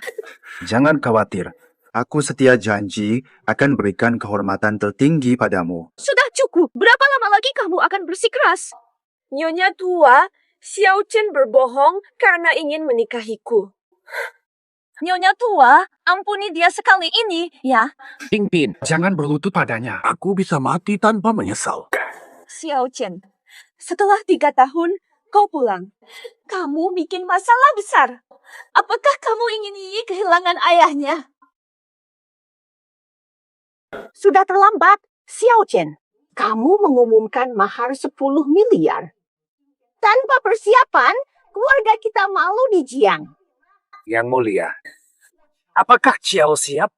S5: Jangan khawatir. Aku setia janji akan berikan kehormatan tertinggi padamu.
S11: Sudah cukup. Berapa lama lagi kamu akan bersikeras? Nyonya Tua, Xiao Chen berbohong karena ingin menikahiku. Nyonya Tua, ampuni dia sekali ini, ya.
S2: Ping Pin, jangan berlutut padanya. Aku bisa mati tanpa menyesal.
S11: Xiao Chen, setelah 3 tahun, kau pulang. Kamu bikin masalah besar. Apakah kamu ingin Yi kehilangan ayahnya?
S7: Sudah terlambat, Xiao Chen. Kamu mengumumkan mahar 10 miliar. Tanpa persiapan, keluarga kita malu di Jiang.
S1: Yang mulia, apakah Ciao siap?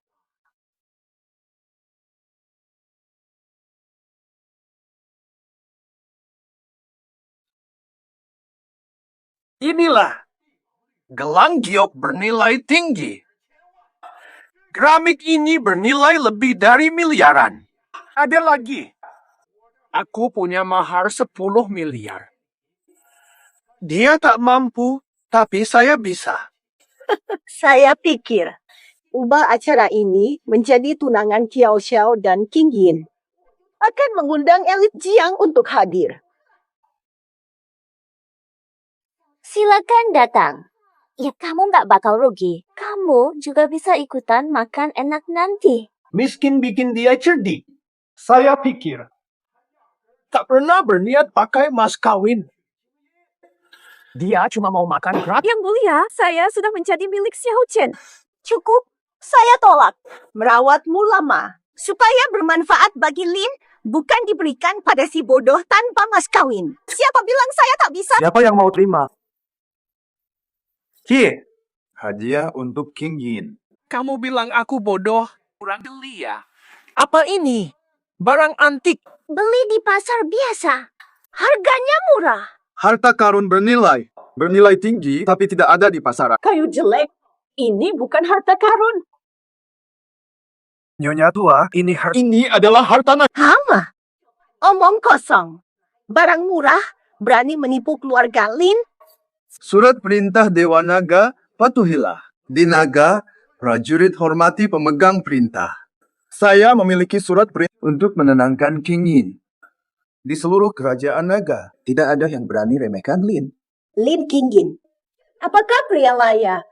S2: Inilah gelang giok bernilai tinggi. Keramik ini bernilai lebih dari miliaran. Ada lagi. Aku punya mahar 10 miliar. Dia tak mampu, tapi saya bisa.
S7: Saya pikir, ubah acara ini menjadi tunangan Qiao Xiao dan King Yin. Akan mengundang elit Jiang untuk hadir.
S4: Silakan datang. Ya kamu nggak bakal rugi. Kamu juga bisa ikutan makan enak nanti.
S2: Miskin bikin dia cerdik. Saya pikir. Tak pernah berniat pakai mas kawin.
S1: Dia cuma mau makan gratis.
S11: Yang mulia, saya sudah menjadi milik Xiao Chen.
S7: Cukup, saya tolak. Merawatmu lama. Supaya bermanfaat bagi Lin, bukan diberikan pada si bodoh tanpa mas kawin. Siapa bilang saya tak bisa?
S1: Siapa yang mau terima?
S5: Kie, hadiah untuk King Yin.
S2: Kamu bilang aku bodoh, kurang geli ya. Apa ini? Barang antik.
S4: Beli di pasar biasa. Harganya murah.
S5: Harta karun bernilai tinggi tapi tidak ada di pasaran.
S7: Kayu jelek. Ini bukan harta karun.
S1: Nyonya tua,
S2: Ini adalah harta
S7: Hama. Omong kosong. Barang murah berani menipu keluarga Lin.
S5: Surat perintah Dewa Naga, patuhilah. Di Naga, prajurit hormati pemegang perintah. Saya memiliki surat perintah untuk menenangkan King Yin. Di seluruh kerajaan Naga, tidak ada yang berani remehkan Lin.
S7: Lin King Yin. Apakah pria laya?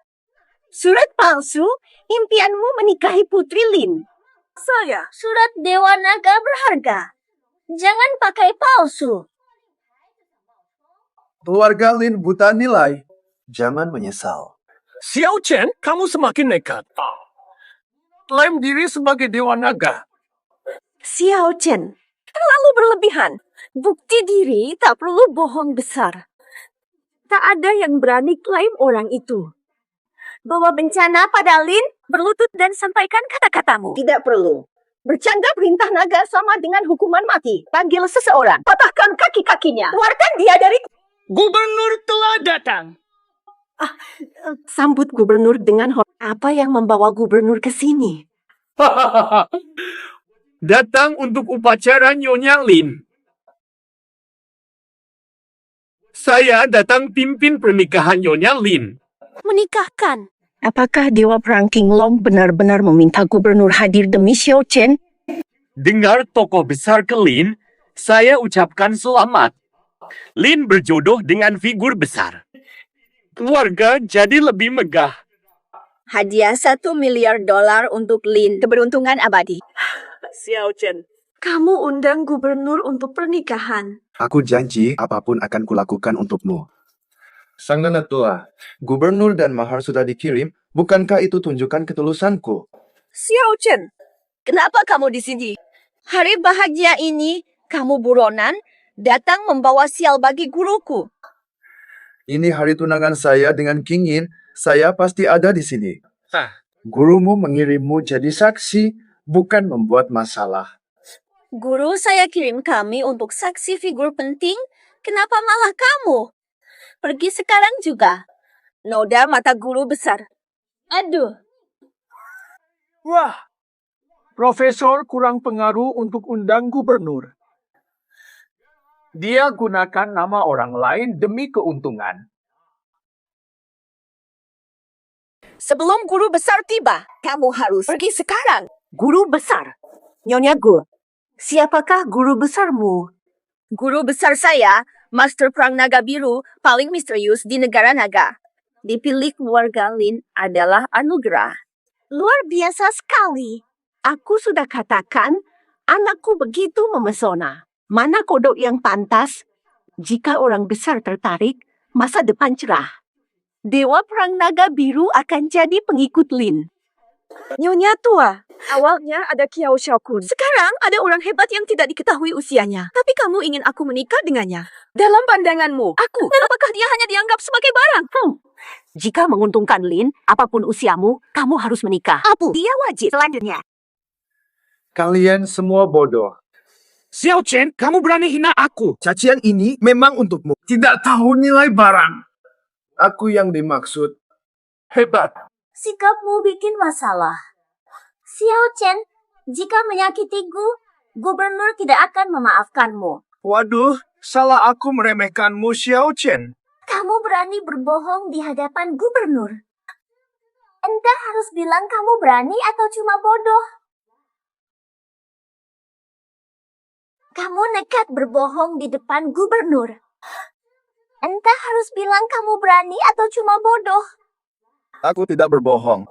S7: Surat palsu, impianmu menikahi putri Lin.
S11: Saya.
S4: Surat Dewa Naga berharga. Jangan pakai palsu.
S5: Keluarga Lin buta nilai. Jangan menyesal.
S2: Xiao Chen, kamu semakin nekat. Klaim diri sebagai Dewa Naga.
S11: Xiao Chen, terlalu berlebihan. Bukti diri tak perlu bohong besar. Tak ada yang berani klaim orang itu. Bawa bencana pada Lin, berlutut dan sampaikan kata-katamu.
S7: Tidak perlu. Bercanda perintah naga sama dengan hukuman mati. Panggil seseorang. Patahkan kaki-kakinya. Keluarkan dia dari...
S2: Gubernur telah datang.
S7: Sambut gubernur dengan hormat. Apa yang membawa gubernur ke sini?
S3: Datang untuk upacara Nyonya Lin. Saya datang pimpin pernikahan Nyonya Lin.
S11: Menikahkan.
S7: Apakah Dewa Perang King Long benar-benar meminta gubernur hadir demi Xiao Chen?
S3: Dengar tokoh besar ke Lin, saya ucapkan selamat. Lin berjodoh dengan figur besar. Keluarga jadi lebih megah.
S11: Hadiah $1 miliar untuk Lin. Keberuntungan abadi. Xiao Chen, kamu undang gubernur untuk pernikahan.
S5: Aku janji apapun akan kulakukan untukmu. Sang Nenek Tua, gubernur dan mahar sudah dikirim. Bukankah itu tunjukkan ketulusanku?
S11: Xiao Chen, kenapa kamu di sini? Hari bahagia ini, kamu buronan datang membawa sial bagi guruku.
S5: Ini hari tunangan saya dengan King Yin. Saya pasti ada di sini.
S2: Hah.
S5: Gurumu mengirimmu jadi saksi, bukan membuat masalah.
S11: Guru saya kirim kami untuk saksi figur penting. Kenapa malah kamu? Pergi sekarang juga. Noda mata guru besar. Aduh.
S2: Wah, profesor kurang pengaruh untuk undang gubernur. Dia gunakan nama orang lain demi keuntungan.
S11: Sebelum guru besar tiba, kamu harus pergi sekarang.
S7: Guru besar. Nyonya Gu, siapakah guru besarmu?
S11: Guru besar saya, Master Perang Naga Biru, paling misterius di negara naga. Dipilih keluarga Lin adalah anugerah.
S7: Luar biasa sekali. Aku sudah katakan, anakku begitu memesona. Mana kodok yang pantas? Jika orang besar tertarik, masa depan cerah. Dewa Perang Naga Biru akan jadi pengikut Lin.
S11: Nyonya tua, awalnya ada Kiao Xiaokun. Sekarang ada orang hebat yang tidak diketahui usianya. Tapi kamu ingin aku menikah dengannya. Dalam pandanganmu, aku, apakah dia hanya dianggap sebagai barang?
S7: Jika menguntungkan Lin, apapun usiamu, kamu harus menikah. Dia wajib. Selanjutnya.
S5: Kalian semua bodoh.
S3: Xiao Chen, kamu berani hina aku.
S5: Cacian ini memang untukmu. Tidak tahu nilai barang. Aku yang dimaksud. Hebat.
S4: Sikapmu bikin masalah. Xiao Chen, jika menyakitiku, gubernur tidak akan memaafkanmu.
S5: Waduh, salah aku meremehkanmu, Xiao Chen.
S4: Kamu berani berbohong di hadapan gubernur. Entah harus bilang kamu berani atau cuma bodoh. Kamu nekat berbohong di depan gubernur. Entah harus bilang kamu berani atau cuma bodoh.
S5: Aku tidak berbohong.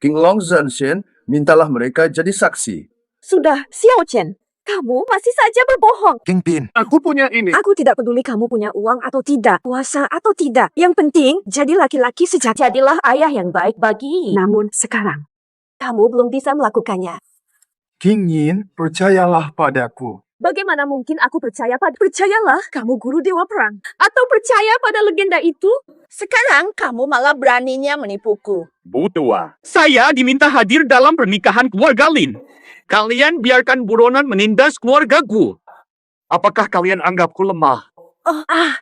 S5: King Long Zhanshen, mintalah mereka jadi saksi.
S11: Sudah, Xiao Chen. Kamu masih saja berbohong.
S9: Kingpin,
S2: Aku punya ini.
S11: Aku tidak peduli kamu punya uang atau tidak, kuasa atau tidak. Yang penting, jadi laki-laki sejati.
S7: Jadilah ayah yang baik bagi.
S11: Namun sekarang, kamu belum bisa melakukannya.
S5: King Yin, percayalah padaku.
S11: Bagaimana mungkin aku percayalah kamu guru Dewa Perang? Atau percaya pada legenda itu?
S7: Sekarang kamu malah beraninya menipuku.
S3: Bu Tua, saya diminta hadir dalam pernikahan keluarga Lin. Kalian biarkan buronan menindas keluargaku. Apakah kalian anggapku lemah?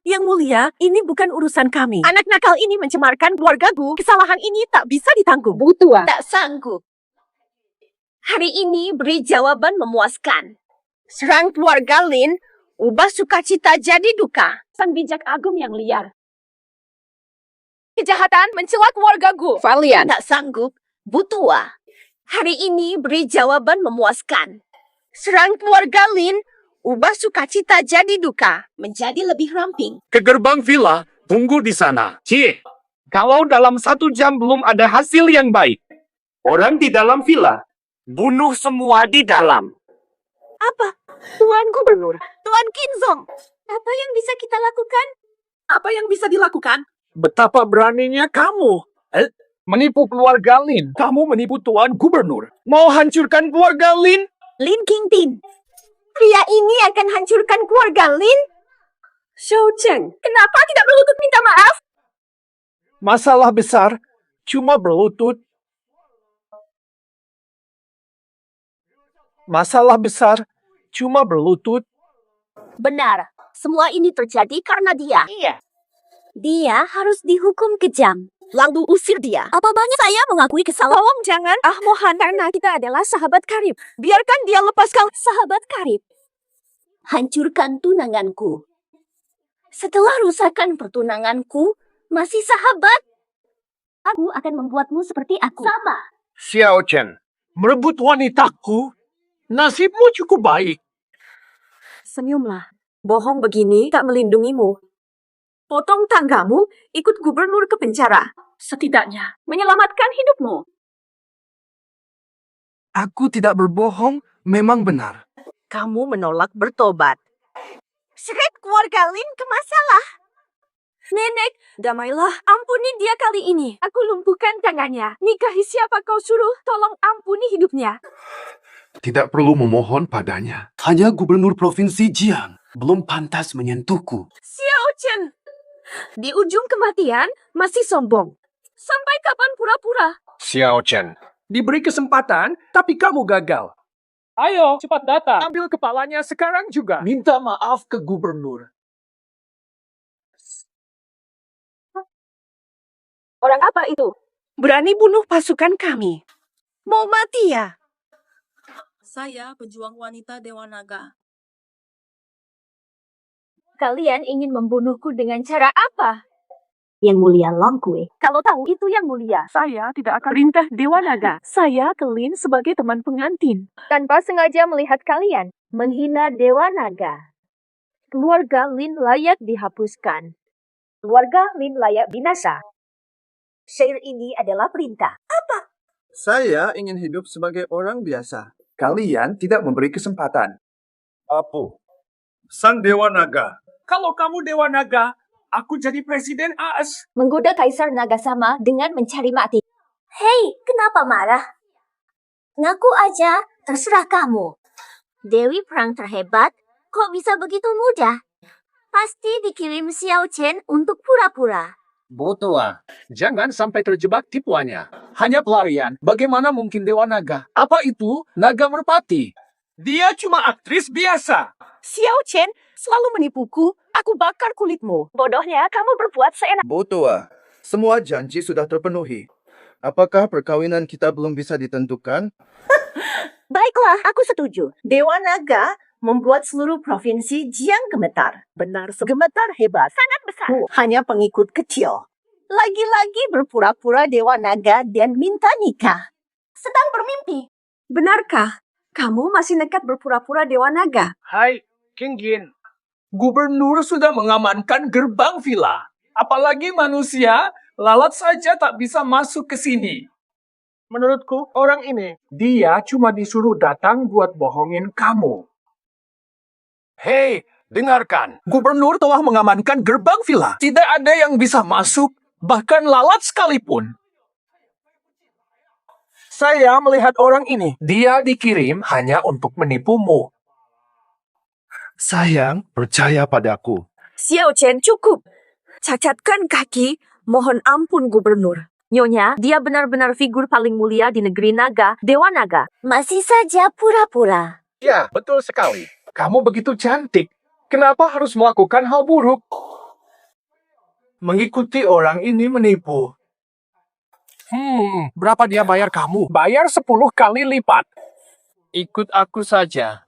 S7: Yang mulia, ini bukan urusan kami. Anak nakal ini mencemarkan keluargaku. Kesalahan ini tak bisa ditanggung.
S11: Butua.
S7: Tak sanggup. Hari ini beri jawaban memuaskan. Serang keluarga Lin, ubah sukacita jadi duka.
S11: Sang bijak agung yang liar. Kejahatan mencela keluargaku.
S7: Valian. Tak sanggup. Butua. Hari ini beri jawaban memuaskan. Serang keluarga Lin, ubah sukacita jadi duka. Menjadi lebih ramping.
S3: Ke gerbang villa, tunggu di sana. Kalau dalam 1 jam belum ada hasil yang baik, orang di dalam villa, bunuh semua di dalam.
S7: Apa? Tuan Gubernur, Tuan Kinzong.
S4: Apa yang bisa kita lakukan?
S7: Apa yang bisa dilakukan?
S2: Betapa beraninya kamu. Menipu keluarga Lin. Kamu menipu Tuan Gubernur. Mau hancurkan keluarga Lin?
S7: Lin Kingpin. Pria ini akan hancurkan keluarga Lin?
S11: Xiao Chen, kenapa tidak berlutut minta maaf?
S2: Masalah besar cuma berlutut. Masalah besar cuma berlutut.
S4: Benar, semua ini terjadi karena dia.
S7: Iya.
S4: Dia harus dihukum kejam.
S7: Lalu usir dia.
S4: Apa banyak saya mengakui kesalahan?
S11: Tolong jangan. Mohan, karena kita adalah sahabat karib. Biarkan dia lepaskan.
S4: Sahabat karib. Hancurkan tunanganku. Setelah rusakkan pertunanganku, masih sahabat. Aku akan membuatmu seperti aku. Sama.
S2: Xiao Chen, merebut wanitaku, nasibmu cukup baik.
S11: Senyumlah. Bohong begini tak melindungimu. Potong tanggamu, ikut gubernur ke penjara. Setidaknya menyelamatkan hidupmu.
S5: Aku tidak berbohong, memang benar.
S7: Kamu menolak bertobat. Seret keluarga Lin ke masalah.
S11: Nenek, damailah. Ampuni dia kali ini. Aku lumpuhkan tangannya. Nikahi siapa kau suruh, tolong ampuni hidupnya.
S5: Tidak perlu memohon padanya. Hanya gubernur provinsi Jiang belum pantas menyentuhku.
S11: Xiao Chen, di ujung kematian masih sombong. Sampai kapan pura-pura?
S2: Xiao Chen, diberi kesempatan, tapi kamu gagal. Ayo, cepat datang. Ambil kepalanya sekarang juga. Minta maaf ke gubernur.
S11: Orang apa itu?
S7: Berani bunuh pasukan kami. Mau mati ya?
S12: Saya pejuang wanita Dewa Naga.
S4: Kalian ingin membunuhku dengan cara apa?
S7: Yang mulia Longkue.
S11: Kalau tahu itu yang mulia, saya tidak akan perintah Dewa Naga. Saya ke Lin sebagai teman pengantin.
S4: Tanpa sengaja melihat kalian menghina Dewa Naga. Keluarga Lin layak dihapuskan. Keluarga Lin layak binasa. Syair ini adalah perintah.
S7: Apa?
S5: Saya ingin hidup sebagai orang biasa. Kalian tidak memberi kesempatan. Apa? Sang Dewa Naga.
S2: Kalau kamu Dewa Naga, aku jadi Presiden AS.
S4: Menggoda Kaisar Naga sama dengan mencari mati. Hei, kenapa marah? Ngaku aja, terserah kamu. Dewi perang terhebat, kok bisa begitu mudah? Pasti dikirim Xiao Chen untuk pura-pura.
S2: Botoa, jangan sampai terjebak tipuannya. Hanya pelarian, bagaimana mungkin Dewa Naga? Apa itu naga merpati? Dia cuma aktris biasa.
S7: Xiao Chen selalu menipuku. Aku bakar kulitmu.
S11: Bodohnya, kamu berbuat seenak.
S5: Botoa, semua janji sudah terpenuhi. Apakah perkawinan kita belum bisa ditentukan?
S7: Baiklah, aku setuju. Dewa Naga membuat seluruh provinsi Jiang gemetar. Benar, gemetar hebat.
S11: Sangat besar.
S7: Hanya pengikut kecil. Lagi-lagi berpura-pura Dewa Naga dan minta nikah.
S11: Sedang bermimpi. Benarkah? Kamu masih nekat berpura-pura Dewa Naga?
S2: Hai, King Jin. Gubernur sudah mengamankan gerbang villa. Apalagi manusia, lalat saja tak bisa masuk ke sini. Menurutku, orang ini, dia cuma disuruh datang buat bohongin kamu. Hei, dengarkan. Gubernur telah mengamankan gerbang villa. Tidak ada yang bisa masuk, bahkan lalat sekalipun. Saya melihat orang ini. Dia dikirim hanya untuk menipumu.
S5: Sayang, percaya padaku.
S11: Xiao Chen, cukup. Cacatkan kaki, mohon ampun Gubernur. Nyonya, dia benar-benar figur paling mulia di negeri naga, Dewa Naga.
S4: Masih saja pura-pura.
S2: Ya, betul sekali. Kamu begitu cantik. Kenapa harus melakukan hal buruk? Mengikuti orang ini menipu. Berapa dia bayar kamu? Bayar 10 kali lipat. Ikut aku saja.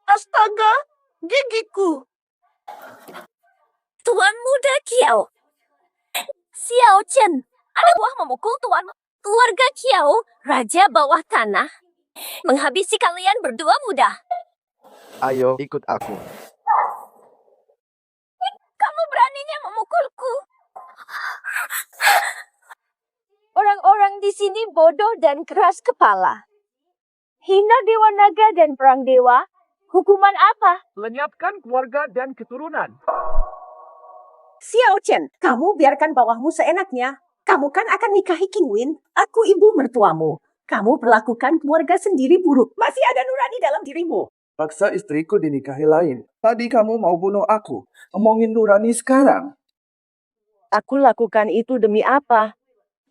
S7: Astaga, gigiku.
S4: Tuan Muda Kiao. Xiao Chen, ada buah memukul tuan. Keluarga Kiao, raja bawah tanah. Menghabisi kalian berdua mudah.
S5: Ayo, ikut aku.
S4: Kamu beraninya memukulku.
S11: Orang-orang di sini bodoh dan keras kepala. Hina Dewa Naga dan Perang Dewa, hukuman apa?
S2: Lenyapkan keluarga dan keturunan.
S7: Xiao Chen, kamu biarkan bawahmu seenaknya. Kamu kan akan nikahi King Win. Aku ibu mertuamu. Kamu perlakukan keluarga sendiri buruk. Masih ada nurani dalam dirimu.
S5: Paksa istriku dinikahi lain. Tadi kamu mau bunuh aku. Omongin nurani sekarang.
S7: Aku lakukan itu demi apa?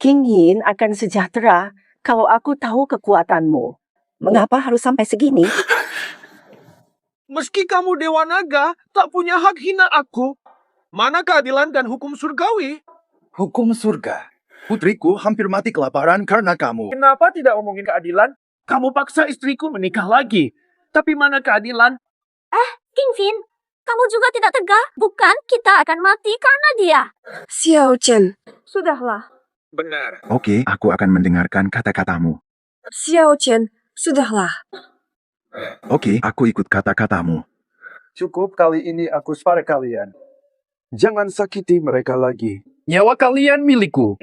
S7: King Yin akan sejahtera kalau aku tahu kekuatanmu. Mengapa harus sampai segini?
S2: Meski kamu Dewa Naga, tak punya hak hina aku. Mana keadilan dan hukum surgawi?
S5: Hukum surga. Putriku hampir mati kelaparan karena kamu.
S2: Kenapa tidak omongin keadilan? Kamu paksa istriku menikah lagi. Tapi mana keadilan?
S4: King Fin, kamu juga tidak tegak. Bukan, kita akan mati karena dia.
S11: Xiao Chen, sudahlah.
S2: Benar.
S9: Oke, aku akan mendengarkan kata-katamu.
S11: Xiao Chen, sudahlah.
S9: Oke, aku ikut kata-katamu.
S5: Cukup kali ini aku spare kalian. Jangan sakiti mereka lagi.
S2: Nyawa kalian milikku.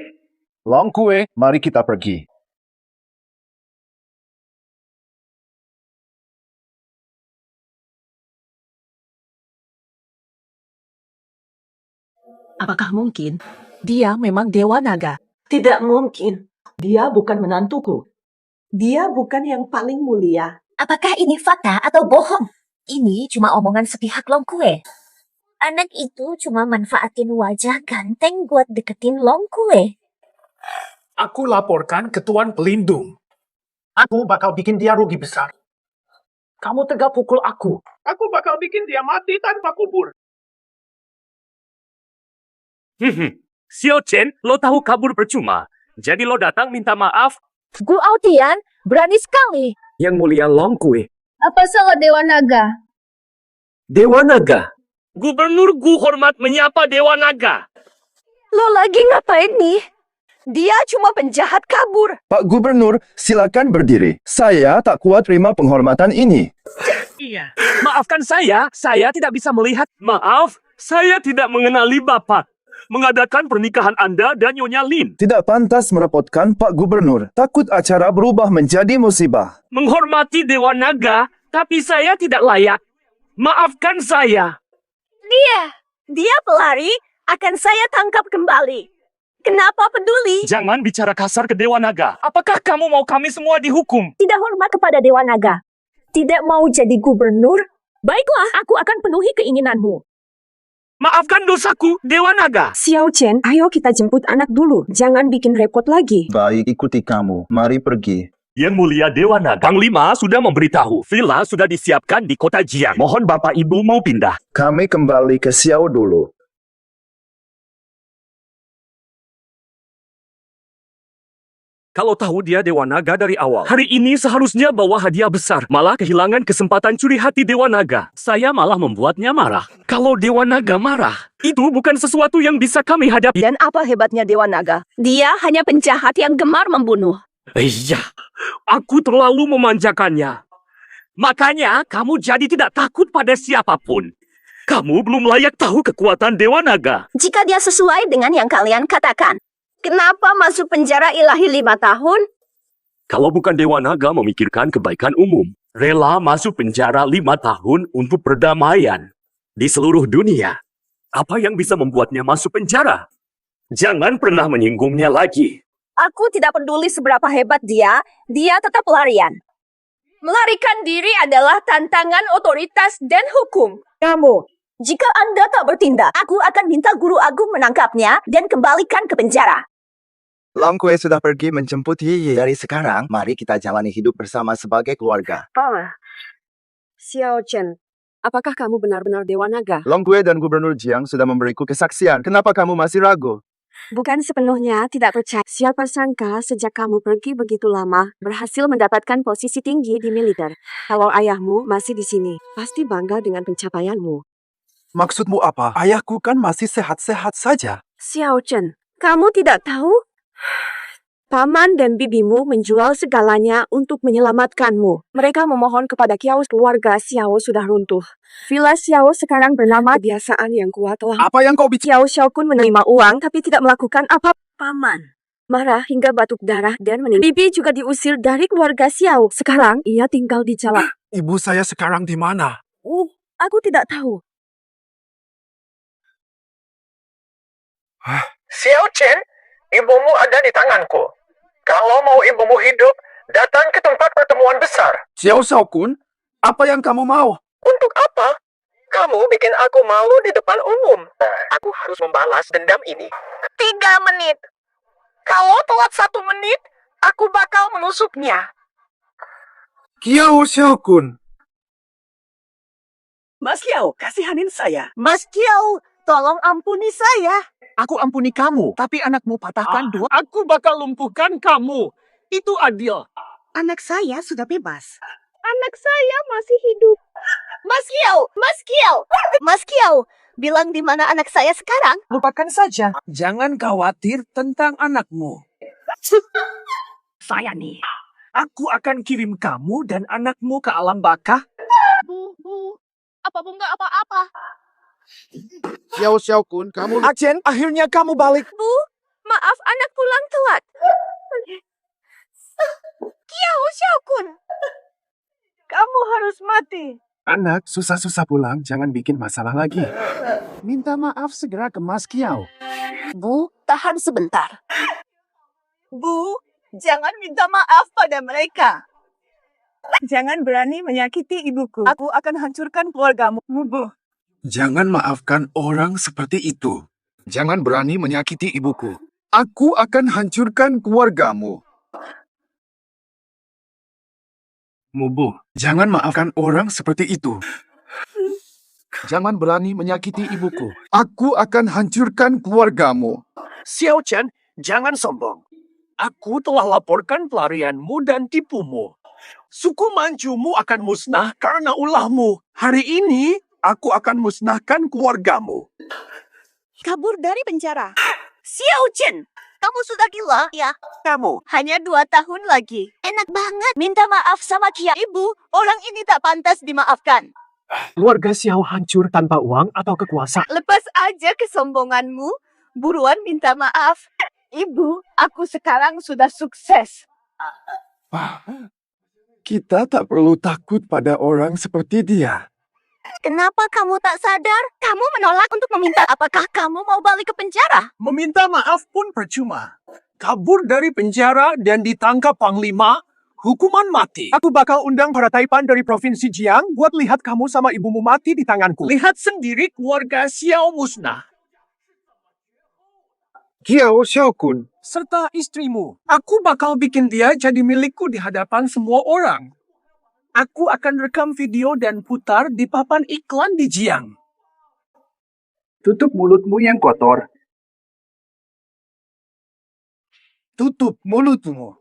S5: Long Kue, mari kita pergi.
S7: Apakah mungkin dia memang Dewa Naga? Tidak mungkin. Dia bukan menantuku. Dia bukan yang paling mulia.
S4: Apakah ini fakta atau bohong? Ini cuma omongan sepihak Long Kue. Anak itu cuma manfaatin wajah ganteng buat deketin Long Kue.
S2: Aku laporkan ke Tuan Pelindung. Aku bakal bikin dia rugi besar. Kamu tegak pukul aku. Aku bakal bikin dia mati tanpa kubur.
S3: Xiao Chen, lo tahu kabur percuma. Jadi lo datang minta maaf.
S11: Gu Aotian, berani sekali.
S3: Yang mulia Long Kue.
S11: Apa salah Dewa Naga?
S3: Dewa Naga. Gubernur Gu hormat menyapa Dewa Naga.
S7: Lo lagi ngapain nih? Dia cuma penjahat kabur.
S5: Pak Gubernur, silakan berdiri. Saya tak kuat terima penghormatan ini.
S3: Iya. Maafkan saya tidak bisa melihat. Maaf, saya tidak mengenali Bapak. mengadakan pernikahan Anda dan Nyonya Lin.
S5: Tidak pantas merepotkan Pak Gubernur. Takut acara berubah menjadi musibah.
S3: Menghormati Dewa Naga, tapi saya tidak layak. Maafkan saya.
S7: Dia pelari, akan saya tangkap kembali. Kenapa peduli?
S3: Jangan bicara kasar ke Dewa Naga. Apakah kamu mau kami semua dihukum?
S11: Tidak hormat kepada Dewa Naga. Tidak mau jadi gubernur? Baiklah, aku akan penuhi keinginanmu.
S3: Maafkan dosaku, Dewa Naga.
S11: Xiao Chen, ayo kita jemput anak dulu. Jangan bikin repot lagi.
S5: Baik, ikuti kamu. Mari pergi.
S3: Yang mulia Dewa Naga, Panglima sudah memberitahu. Villa sudah disiapkan di kota Jiang. Mohon Bapak Ibu mau pindah.
S5: Kami kembali ke Xiao dulu.
S3: Kalau tahu dia Dewa Naga dari awal, hari ini seharusnya bawa hadiah besar. Malah kehilangan kesempatan curi hati Dewa Naga. Saya malah membuatnya marah. Kalau Dewa Naga marah, itu bukan sesuatu yang bisa kami hadapi.
S7: Dan apa hebatnya Dewa Naga? Dia hanya penjahat yang gemar membunuh.
S3: Iya, aku terlalu memanjakannya. Makanya kamu jadi tidak takut pada siapapun. Kamu belum layak tahu kekuatan Dewa Naga.
S4: Jika dia sesuai dengan yang kalian katakan, kenapa masuk penjara ilahi 5 tahun?
S3: Kalau bukan Dewa Naga memikirkan kebaikan umum, rela masuk penjara 5 tahun untuk perdamaian di seluruh dunia. Apa yang bisa membuatnya masuk penjara? Jangan pernah menyinggungnya lagi.
S11: Aku tidak peduli seberapa hebat dia tetap pelarian. Melarikan diri adalah tantangan otoritas dan hukum.
S7: Kamu, jika Anda tak bertindak, aku akan minta guru agung menangkapnya dan kembalikan ke penjara.
S9: Long Kue sudah pergi menjemput Yi. Dari sekarang, mari kita jalani hidup bersama sebagai keluarga.
S11: Xiao Chen, apakah kamu benar-benar Dewa Naga?
S5: Long Kue dan Gubernur Jiang sudah memberiku kesaksian. Kenapa kamu masih ragu?
S11: Bukan sepenuhnya tidak percaya. Siapa sangka sejak kamu pergi begitu lama, berhasil mendapatkan posisi tinggi di militer. Kalau ayahmu masih di sini, pasti bangga dengan pencapaianmu.
S5: Maksudmu apa? Ayahku kan masih sehat-sehat saja.
S11: Xiao Chen, kamu tidak tahu? Paman dan bibimu menjual segalanya untuk menyelamatkanmu. Mereka memohon kepada Kiao, keluarga Xiao sudah runtuh. Villa Xiao sekarang bernama kebiasaan yang kuat telah...
S5: Apa yang kau bicara?
S11: Xiao Xiaokun menerima uang tapi tidak melakukan apa. Paman marah hingga batuk darah dan meninggal. Bibi juga diusir dari keluarga Xiao. Sekarang ia tinggal di Jawa.
S5: Ibu saya sekarang di mana?
S11: Aku tidak tahu.
S2: Xiao Chen, ibumu ada di tanganku. Kalau mau ibumu hidup, datang ke tempat pertemuan besar.
S5: Xiao Xiaokun, apa yang kamu mau?
S2: Untuk apa? Kamu bikin aku malu di depan umum. Aku harus membalas dendam ini. 3 menit. Kalau telat 1 menit, aku bakal menusuknya.
S5: Kiao Xiaokun.
S7: Mas Kiao, kasihanin saya.
S2: Mas Kiao, tolong ampuni saya. Aku ampuni kamu, tapi anakmu patahkan 2. Aku bakal lumpuhkan kamu. Itu adil.
S7: Anak saya sudah bebas.
S11: Anak saya masih hidup.
S4: Mas Kiao, Mas Kiao, Mas Kiao, bilang di mana anak saya sekarang?
S2: Lupakan saja. Jangan khawatir tentang anakmu.
S7: Saya nih.
S2: Aku akan kirim kamu dan anakmu ke alam baka.
S12: Bu, apa nggak apa-apa?
S5: Xiao Xiaokun, kamu...
S2: Achen, akhirnya kamu balik.
S11: Bu, maaf anak pulang telat. Kiao Xiaokun, kamu harus mati.
S5: Anak, susah-susah pulang, jangan bikin masalah lagi. Minta maaf segera ke Mas Kiao.
S4: Bu, tahan sebentar.
S7: Bu, jangan minta maaf pada mereka. Jangan berani menyakiti ibuku. Aku akan hancurkan keluargamu, Bu.
S5: Jangan maafkan orang seperti itu. Jangan berani menyakiti ibuku. Aku akan hancurkan keluargamu. Mubu, jangan maafkan orang seperti itu. Jangan berani menyakiti ibuku. Aku akan hancurkan keluargamu.
S2: Xiao Chen, jangan sombong. Aku telah laporkan pelarianmu dan tipumu. Suku Manchumu akan musnah karena ulahmu. Hari ini, aku akan musnahkan keluargamu.
S7: Kabur dari penjara.
S4: Xiao Chen, kamu sudah gila ya?
S7: Kamu hanya 2 tahun lagi.
S4: Enak banget.
S7: Minta maaf sama Kia. Ibu, orang ini tak pantas dimaafkan.
S2: Keluarga Xiao hancur tanpa uang atau kekuasaan.
S7: Lepas aja kesombonganmu. Buruan minta maaf. Ibu, aku sekarang sudah sukses.
S5: Kita tak perlu takut pada orang seperti dia.
S4: Kenapa kamu tak sadar? Kamu menolak untuk meminta apakah kamu mau balik ke penjara?
S2: Meminta maaf pun percuma. Kabur dari penjara dan ditangkap Panglima, hukuman mati. Aku bakal undang para taipan dari Provinsi Jiang buat lihat kamu sama ibumu mati di tanganku. Lihat sendiri keluarga Xiao musnah.
S5: Kiao Xiaokun,
S2: Serta istrimu. Aku bakal bikin dia jadi milikku di hadapan semua orang. Aku akan rekam video dan putar di papan iklan di Jiang.
S5: tutup mulutmu yang kotor. Tutup mulutmu.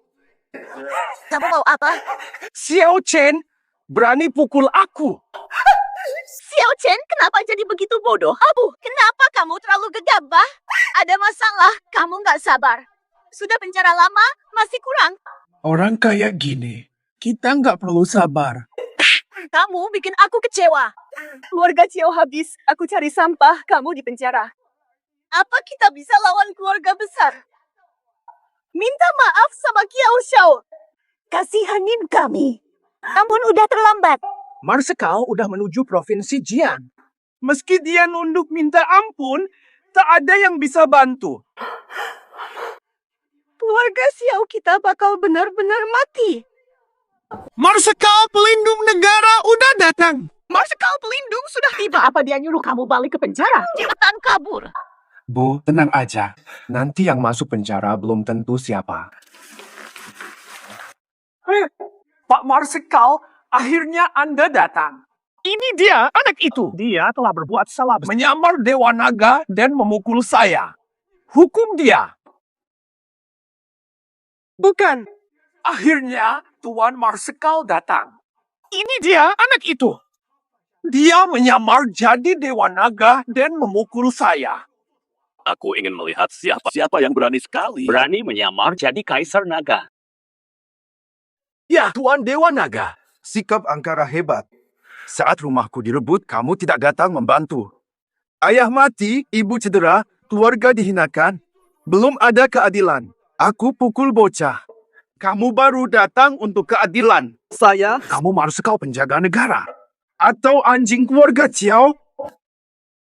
S4: Kamu mau apa?
S2: Xiao Chen berani pukul aku.
S4: Xiao Chen, kenapa jadi begitu bodoh? Abu, kenapa kamu terlalu gegabah? Ada masalah, kamu nggak sabar. Sudah penjara lama, masih kurang.
S2: Orang kayak gini, kita nggak perlu sabar.
S11: Kamu bikin aku kecewa. Keluarga Xiao habis, aku cari sampah, kamu di penjara.
S4: Apa kita bisa lawan keluarga besar?
S11: Minta maaf sama Kiao Xiao.
S7: Kasihanin kami.
S4: Namun udah terlambat.
S2: Marsekal udah menuju Provinsi Jiang. Meski dia nunduk minta ampun, tak ada yang bisa bantu.
S11: Keluarga Xiao kita bakal benar-benar mati.
S2: Marsekal pelindung negara udah datang.
S11: Marsekal pelindung sudah tiba.
S7: Apa dia nyuruh kamu balik ke penjara?
S4: Cepetan kabur.
S5: Bu, tenang aja. Nanti yang masuk penjara belum tentu siapa.
S2: Pak Marsekal, akhirnya Anda datang. Ini dia, anak itu. Dia telah berbuat salah. Menyamar Dewa Naga dan memukul saya. Hukum dia. Bukan. Akhirnya Tuan Marsekal datang. Ini dia, anak itu. Dia menyamar jadi Dewa Naga dan memukul saya.
S6: Aku ingin melihat siapa yang berani sekali.
S3: Berani menyamar jadi Kaisar Naga.
S2: Ya, Tuan Dewa Naga.
S5: Sikap Angkara hebat. Saat rumahku direbut, kamu tidak datang membantu. Ayah mati, ibu cedera, keluarga dihinakan. Belum ada keadilan. Aku pukul bocah. Kamu baru datang untuk keadilan. Kamu Marsekal penjaga negara. Atau anjing keluarga Xiao?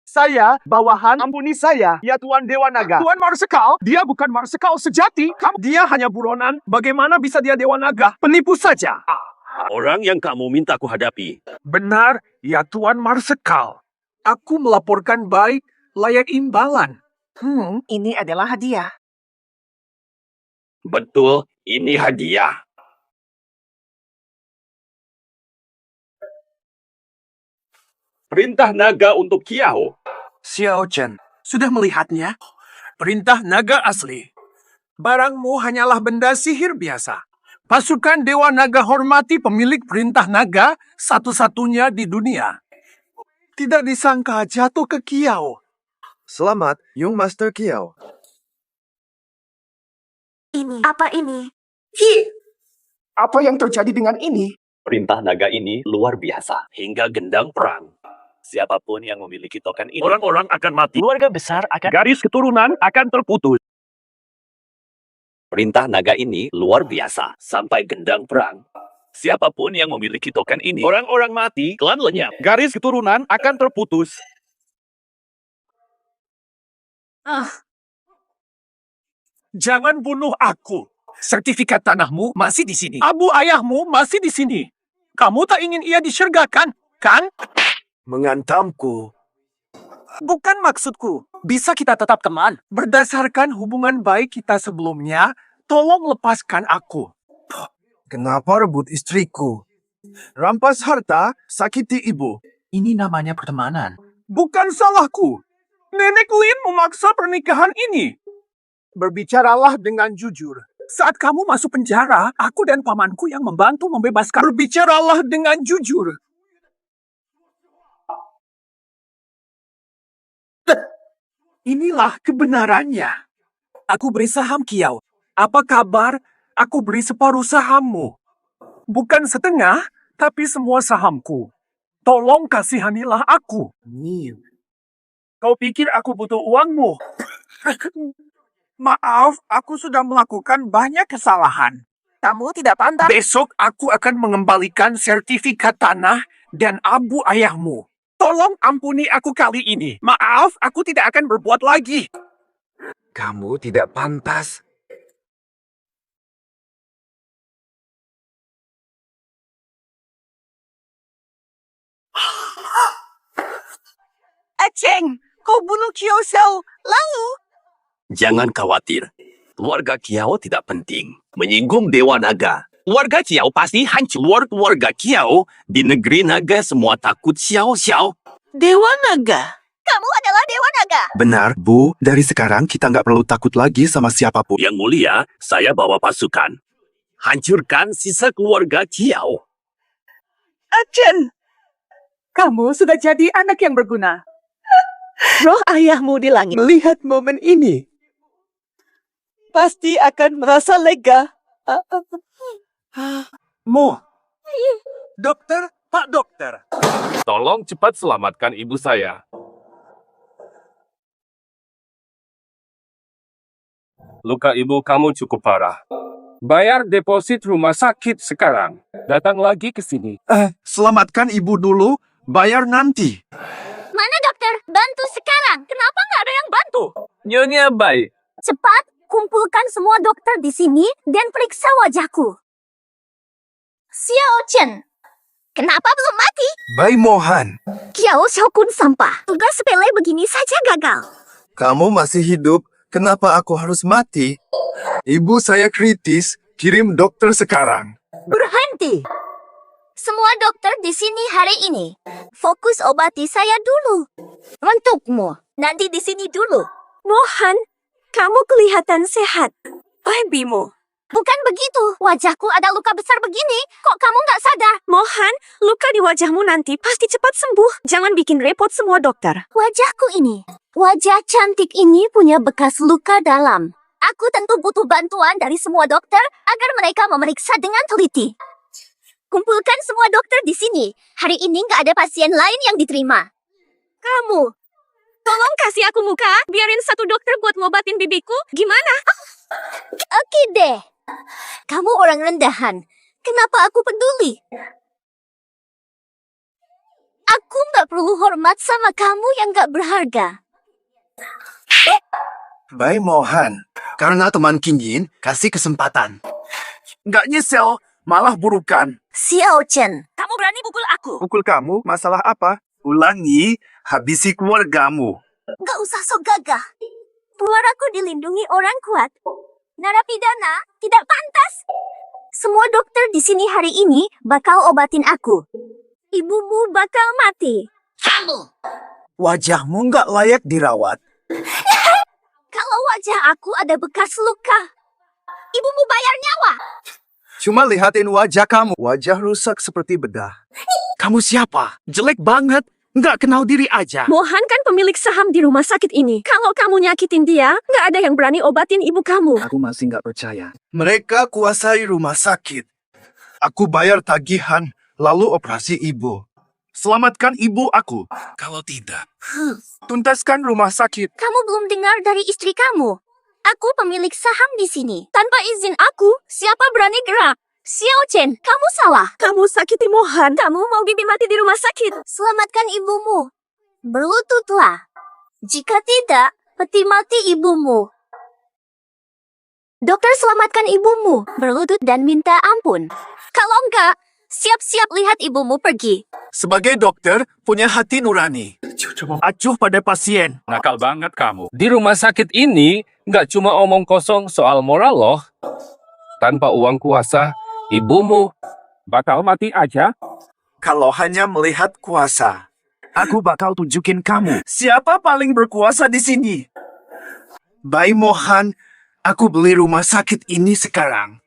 S2: Saya, bawahan, ampuni saya, ya Tuan Dewa Naga. Tuan Marsekal, dia bukan Marsekal sejati. Dia hanya buronan. Bagaimana bisa dia Dewa Naga? Penipu saja.
S6: Orang yang kamu minta ku hadapi.
S2: Benar, ya Tuan Marsekal. Aku melaporkan baik, layak imbalan.
S7: Ini adalah hadiah.
S6: Betul, ini hadiah. Perintah naga untuk Kiao.
S2: Xiao Chen, sudah melihatnya? Perintah naga asli. Barangmu hanyalah benda sihir biasa. Pasukan Dewa Naga hormati pemilik perintah naga satu-satunya di dunia. Tidak disangka jatuh ke Kiao.
S5: Selamat, Young Master Kiao.
S4: Apa ini?
S5: Apa yang terjadi dengan ini?
S6: Perintah naga ini luar biasa. Hingga gendang perang. Siapapun yang memiliki token ini, orang-orang akan mati.
S3: Keluarga besar akan...
S6: Garis keturunan akan terputus. Perintah naga ini luar biasa. Sampai gendang perang. Siapapun yang memiliki token ini, orang-orang mati, klan lenyap. Garis keturunan akan terputus.
S2: Jangan bunuh aku. Sertifikat tanahmu masih di sini. Abu ayahmu masih di sini. Kamu tak ingin ia disyurgakan, kan?
S5: Mengantamku.
S2: Bukan maksudku. Bisa kita tetap teman. Berdasarkan hubungan baik kita sebelumnya, tolong lepaskan aku.
S5: Kenapa rebut istriku? Rampas harta, sakiti ibu.
S1: Ini namanya pertemanan.
S2: Bukan salahku. Nenek Lin memaksa pernikahan ini. Berbicaralah dengan jujur. Saat kamu masuk penjara, aku dan pamanku yang membantu membebaskan. Berbicaralah dengan jujur. Inilah kebenarannya. Aku beri saham Kiao. Apa kabar? Aku beri separuh sahammu. Bukan setengah, tapi semua sahamku. Tolong kasihanilah aku. Kau pikir aku butuh uangmu? Maaf, aku sudah melakukan banyak kesalahan.
S7: Kamu tidak pantas.
S2: Besok aku akan mengembalikan sertifikat tanah dan abu ayahmu. Tolong ampuni aku kali ini. Maaf, aku tidak akan berbuat lagi.
S10: Kamu tidak pantas.
S7: Aceng, kau bunuh Kiosau. Lalu,
S6: Jangan khawatir. Keluarga Kiao tidak penting. Menyinggung Dewa Naga. Warga Kiao pasti hancur. Warga Kiao di negeri naga semua takut Xiao.
S7: Dewa Naga.
S4: Kamu adalah Dewa Naga.
S5: Benar, Bu. Dari sekarang kita nggak perlu takut lagi sama siapapun.
S6: Yang mulia, saya bawa pasukan. Hancurkan sisa keluarga Kiao.
S7: Acen, kamu sudah jadi anak yang berguna. Roh ayahmu di langit melihat momen ini. Pasti akan merasa lega.
S2: Mo. Dokter, Pak Dokter.
S3: Tolong cepat selamatkan ibu saya. Luka ibu kamu cukup parah. Bayar deposit rumah sakit sekarang. Datang lagi ke sini.
S5: Selamatkan ibu dulu, bayar nanti.
S4: Mana dokter? Bantu sekarang. Kenapa nggak ada yang bantu?
S1: Nyonya Bai,
S4: Cepat, kumpulkan semua dokter di sini dan periksa wajahku. Xiao Chen, kenapa belum mati?
S5: Bai Mohan,
S4: Kiao Xiaokun sampah. Tugas sepele begini saja gagal.
S5: kamu masih hidup. Kenapa aku harus mati? Ibu saya kritis, kirim dokter sekarang.
S4: Berhenti. Semua dokter di sini hari ini. Fokus obati saya dulu. Untukmu, nanti di sini dulu.
S11: Mohan, kamu kelihatan sehat. Bimo.
S4: Bukan begitu. Wajahku ada luka besar begini. Kok kamu nggak sadar?
S11: Mohan, luka di wajahmu nanti pasti cepat sembuh. Jangan bikin repot semua dokter.
S4: Wajahku ini. Wajah cantik ini punya bekas luka dalam. Aku tentu butuh bantuan dari semua dokter agar mereka memeriksa dengan teliti. Kumpulkan semua dokter di sini. Hari ini nggak ada pasien lain yang diterima.
S11: Kamu, tolong kasih aku muka. Biarin satu dokter buat ngobatin bibiku. Gimana?
S4: Oke deh. Kamu orang rendahan. Kenapa aku peduli? Aku nggak perlu hormat sama kamu yang nggak berharga.
S5: Bai Mohan, karena teman Kinyin kasih kesempatan. Nggak nyesel, malah burukan.
S4: Xiao Chen,
S11: Kamu berani pukul aku.
S5: Pukul kamu, masalah apa? Ulangi, habisi keluargamu.
S4: nggak usah sok gagah. Keluargaku dilindungi orang kuat. Narapidana tidak pantas. Semua dokter di sini hari ini bakal obatin aku. Ibumu bakal mati. Kamu.
S5: Wajahmu nggak layak dirawat.
S4: Kalau wajah aku ada bekas luka, ibumu bayar nyawa.
S5: Cuma lihatin wajah kamu. Wajah rusak seperti bedah. Kamu siapa? Jelek banget. Nggak kenal diri aja.
S11: Mohan kan pemilik saham di rumah sakit ini. Kalau kamu nyakitin dia, nggak ada yang berani obatin ibu kamu.
S1: aku masih nggak percaya.
S5: Mereka kuasai rumah sakit. Aku bayar tagihan, lalu operasi ibu. Selamatkan ibu aku. Kalau tidak, tuntaskan rumah sakit.
S4: Kamu belum dengar dari istri kamu. Aku pemilik saham di sini. Tanpa izin aku, siapa berani gerak? Xiao Chen, kamu salah.
S11: Kamu sakiti Mohan. Kamu mau bibi mati di rumah sakit.
S4: Selamatkan ibumu. Berlututlah. Jika tidak, peti mati ibumu. Dokter, selamatkan ibumu. Berlutut dan minta ampun. Kalau enggak, siap-siap lihat ibumu pergi.
S5: Sebagai dokter, punya hati nurani. Acuh pada pasien.
S3: Nakal banget kamu. Di rumah sakit ini, nggak cuma omong kosong soal moral loh. Tanpa uang kuasa, ibumu bakal mati aja.
S5: Kalau hanya melihat kuasa, aku bakal tunjukin kamu. Siapa paling berkuasa di sini? Bai Mohan, aku beli rumah sakit ini sekarang.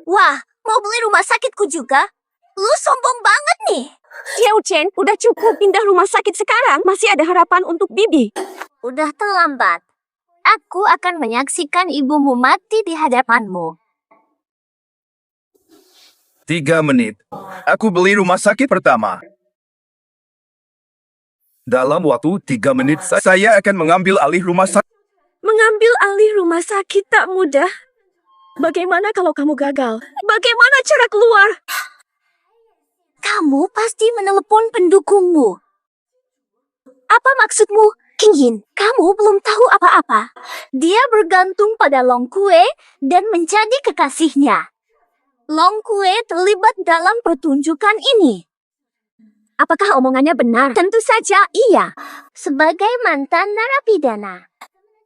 S4: Wah, mau beli rumah sakitku juga? Lu sombong banget nih.
S11: Xiao Chen, udah cukup pindah rumah sakit sekarang. Masih ada harapan untuk bibi.
S4: Udah terlambat. Aku akan menyaksikan ibumu mati di hadapanmu.
S5: 3 menit. Aku beli rumah sakit pertama. Dalam waktu 3 menit, saya akan mengambil alih rumah sakit.
S11: Mengambil alih rumah sakit tak mudah. Bagaimana kalau kamu gagal? Bagaimana cara keluar?
S4: Kamu pasti menelepon pendukungmu. Apa maksudmu, King Yin? Kamu belum tahu apa-apa. Dia bergantung pada Long Kue dan menjadi kekasihnya. Long Kue terlibat dalam pertunjukan ini. Apakah omongannya benar? Tentu saja iya. Sebagai mantan narapidana,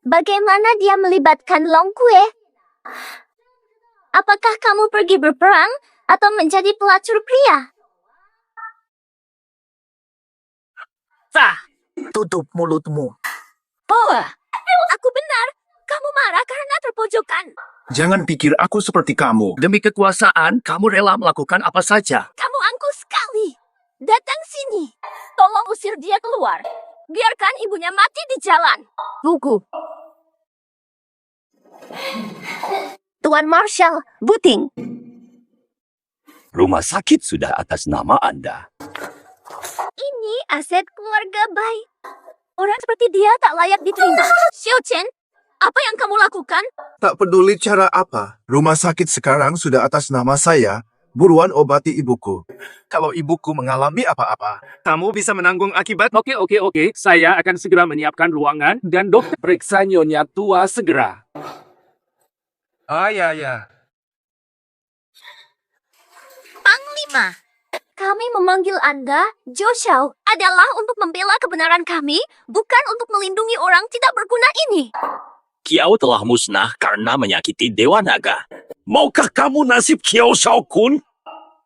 S4: bagaimana dia melibatkan Long Kue? Apakah kamu pergi berperang atau menjadi pelacur pria?
S5: Tutup mulutmu.
S4: Oh, aku benar. Kamu marah karena terpojokan.
S5: Jangan pikir aku seperti kamu.
S1: Demi kekuasaan, kamu rela melakukan apa saja.
S4: Kamu angkuh sekali. Datang sini. Tolong usir dia keluar. Biarkan ibunya mati di jalan. Tunggu. Tuan Marshal, Buting.
S6: Rumah sakit sudah atas nama Anda.
S4: Ini aset keluarga Bai. Orang seperti dia tak layak diterima. Xiao Chen, apa yang kamu lakukan?
S5: Tak peduli cara apa, rumah sakit sekarang sudah atas nama saya. Buruan obati ibuku. Kalau ibuku mengalami apa-apa, kamu bisa menanggung akibat.
S3: Oke. Saya akan segera menyiapkan ruangan dan dokter periksa Nyonya Tua segera.
S5: Ya.
S4: Panglima, kami memanggil Anda, Zhou Xiao, adalah untuk membela kebenaran kami, bukan untuk melindungi orang tidak berguna ini.
S6: Kiao telah musnah karena menyakiti Dewa Naga. Maukah kamu nasib Kiao Shao-kun?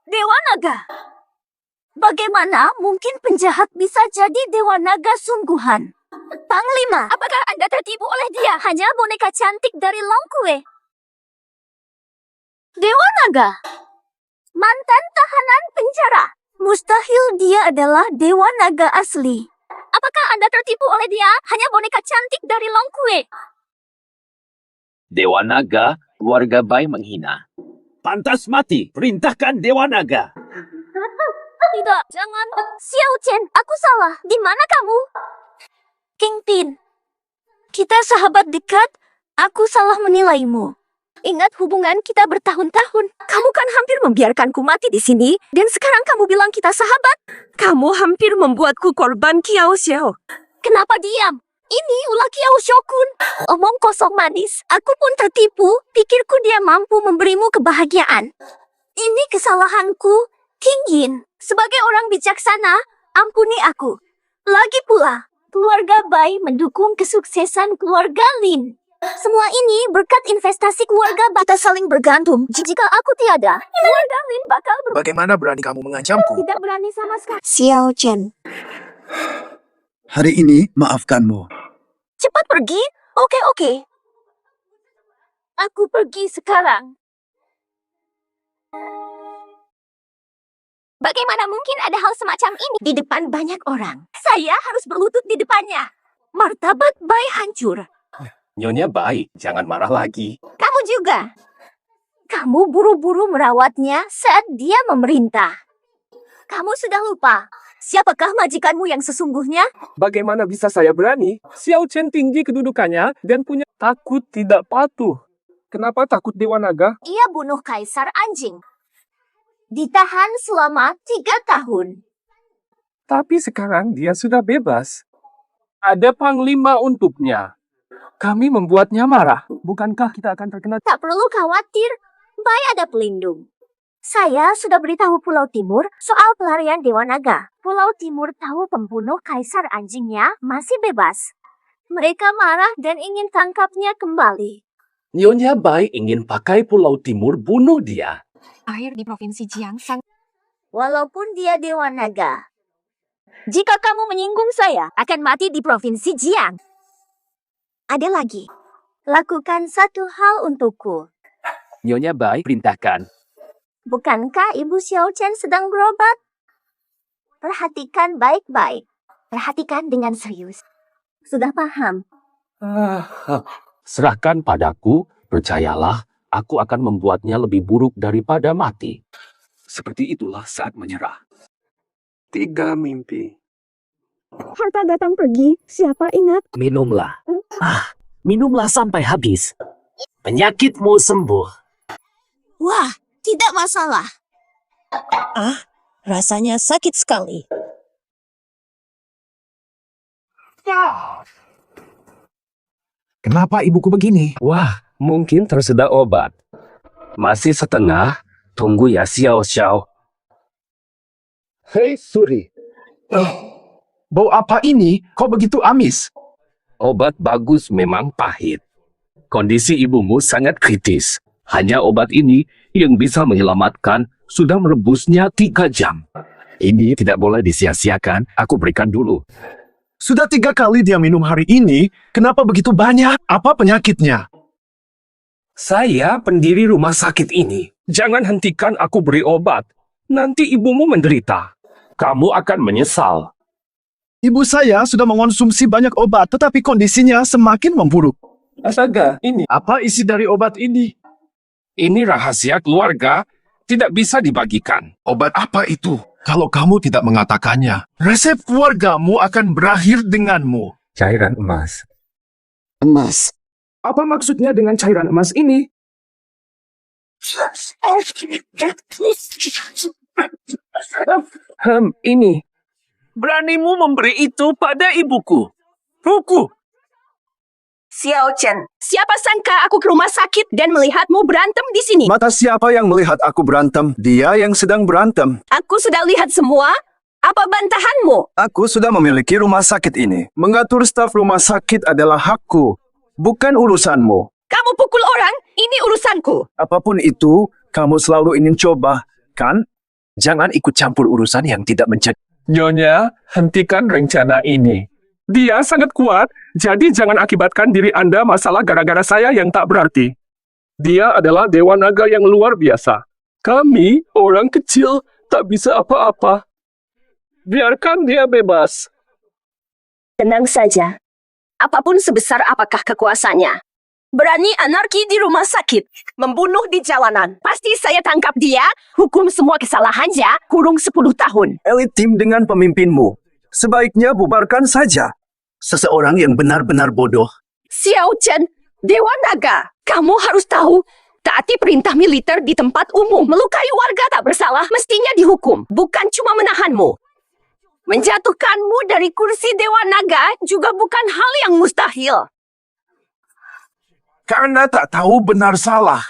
S4: Dewa Naga. Bagaimana mungkin penjahat bisa jadi Dewa Naga sungguhan? Panglima, apakah Anda tertipu oleh dia? Hanya boneka cantik dari Long Kue. Dewa Naga. Mantan tahanan penjara. Mustahil dia adalah Dewa Naga asli. Apakah Anda tertipu oleh dia? Hanya boneka cantik dari Long Kue.
S6: Dewa Naga, keluarga Bai menghina. Pantas mati, perintahkan Dewa Naga.
S4: Tidak, jangan. Xiao Chen, aku salah. Di mana kamu? Kingpin, kita sahabat dekat. Aku salah menilaimu. Ingat hubungan kita bertahun-tahun. Kamu kan hampir membiarkanku mati di sini, dan sekarang kamu bilang kita sahabat.
S11: Kamu hampir membuatku korban Kiao Xiao.
S4: Kenapa diam? Ini ulah Kiao Shokun. Omong kosong manis. Aku pun tertipu. Pikirku dia mampu memberimu kebahagiaan. Ini kesalahanku, King Yin. Sebagai orang bijaksana, ampuni aku. Lagi pula, keluarga Bai mendukung kesuksesan keluarga Lin. Semua ini berkat investasi keluarga Bai. Kita saling bergantung. Jika aku tiada, keluarga Lin bakal
S5: Bagaimana berani kamu mengancamku?
S4: Tidak berani sama sekali.
S7: Xiao Chen.
S5: Hari ini, maafkanmu.
S4: Cepat pergi. Oke. Aku pergi sekarang. Bagaimana mungkin ada hal semacam ini di depan banyak orang? Saya harus berlutut di depannya. Martabat Bai hancur.
S3: Nyonya Bai, jangan marah lagi.
S4: Kamu juga. Kamu buru-buru merawatnya saat dia memerintah. Kamu sudah lupa. Siapakah majikanmu yang sesungguhnya?
S3: Bagaimana bisa saya berani? Xiao Chen tinggi kedudukannya dan punya takut tidak patuh. Kenapa takut Dewa Naga?
S4: Ia bunuh kaisar anjing. Ditahan selama 3 tahun.
S3: Tapi sekarang dia sudah bebas. Ada panglima untuknya. Kami membuatnya marah. Bukankah kita akan terkena...
S4: Tak perlu khawatir. Bai ada pelindung. Saya sudah beritahu Pulau Timur soal pelarian Dewa Naga. Pulau Timur tahu pembunuh kaisar anjingnya masih bebas. Mereka marah dan ingin tangkapnya kembali.
S3: Nyonya Bai ingin pakai Pulau Timur bunuh dia.
S11: Air di Provinsi Jiangsan.
S4: Walaupun dia Dewa Naga. Jika kamu menyinggung saya, akan mati di Provinsi Jiang. Ada lagi. Lakukan satu hal untukku.
S3: Nyonya Bai perintahkan.
S4: Bukankah Ibu Xiao Chen sedang berobat? Perhatikan baik-baik. Perhatikan dengan serius. Sudah paham?
S3: Serahkan padaku, percayalah, aku akan membuatnya lebih buruk daripada mati.
S1: Seperti itulah saat menyerah. 3 mimpi.
S11: Harta datang pergi, siapa ingat?
S3: Minumlah. Minumlah sampai habis. Penyakitmu sembuh.
S4: Wah, tidak masalah. Rasanya sakit sekali.
S5: Kenapa ibuku begini?
S6: Wah, mungkin tersedia obat. Masih setengah. Tunggu ya, Xiao Xiao.
S5: Hei, Suri. Bau apa ini? Kok begitu amis?
S6: Obat bagus memang pahit. Kondisi ibumu sangat kritis. Hanya obat ini yang bisa menyelamatkan. Sudah merebusnya 3 jam. Ini tidak boleh disia-siakan. Aku berikan dulu.
S5: Sudah 3 kali dia minum hari ini. Kenapa begitu banyak? Apa penyakitnya?
S6: Saya pendiri rumah sakit ini. Jangan hentikan aku beri obat. Nanti ibumu menderita. Kamu akan menyesal.
S5: Ibu saya sudah mengonsumsi banyak obat, tetapi kondisinya semakin memburuk.
S6: Astaga, ini
S5: Apa isi dari obat ini?
S6: ini rahasia keluarga. Tidak bisa dibagikan.
S5: Obat apa itu? Kalau kamu tidak mengatakannya, resep keluargamu akan berakhir denganmu.
S6: Cairan emas.
S5: Emas.
S6: Apa maksudnya dengan cairan emas ini? Ini. Beranimu memberi itu pada ibuku. Buku.
S7: Xiao Chen, siapa sangka aku ke rumah sakit dan melihatmu berantem di sini?
S5: Mata siapa yang melihat aku berantem? Dia yang sedang berantem.
S7: Aku sudah lihat semua. Apa bantahanmu?
S5: Aku sudah memiliki rumah sakit ini. Mengatur staf rumah sakit adalah hakku, bukan urusanmu.
S7: Kamu pukul orang, ini urusanku.
S5: Apapun itu, kamu selalu ingin coba, kan? Jangan ikut campur urusan yang tidak menjadi.
S6: Nyonya, hentikan rencana ini. Dia sangat kuat, jadi jangan akibatkan diri Anda masalah gara-gara saya yang tak berarti. Dia adalah Dewa Naga yang luar biasa. Kami, orang kecil, tak bisa apa-apa. Biarkan dia bebas.
S7: Tenang saja. Apapun sebesar apakah kekuasaannya. Berani anarki di rumah sakit. Membunuh di jalanan. Pasti saya tangkap dia, hukum semua kesalahannya, kurung 10 tahun.
S5: Elit tim dengan pemimpinmu. Sebaiknya bubarkan saja. Seseorang yang benar-benar bodoh.
S7: Xiao Chen, Dewa Naga, kamu harus tahu, taati perintah militer di tempat umum, melukai warga tak bersalah, mestinya dihukum, bukan cuma menahanmu. Menjatuhkanmu dari kursi Dewa Naga juga bukan hal yang mustahil.
S5: Karena tak tahu benar salah.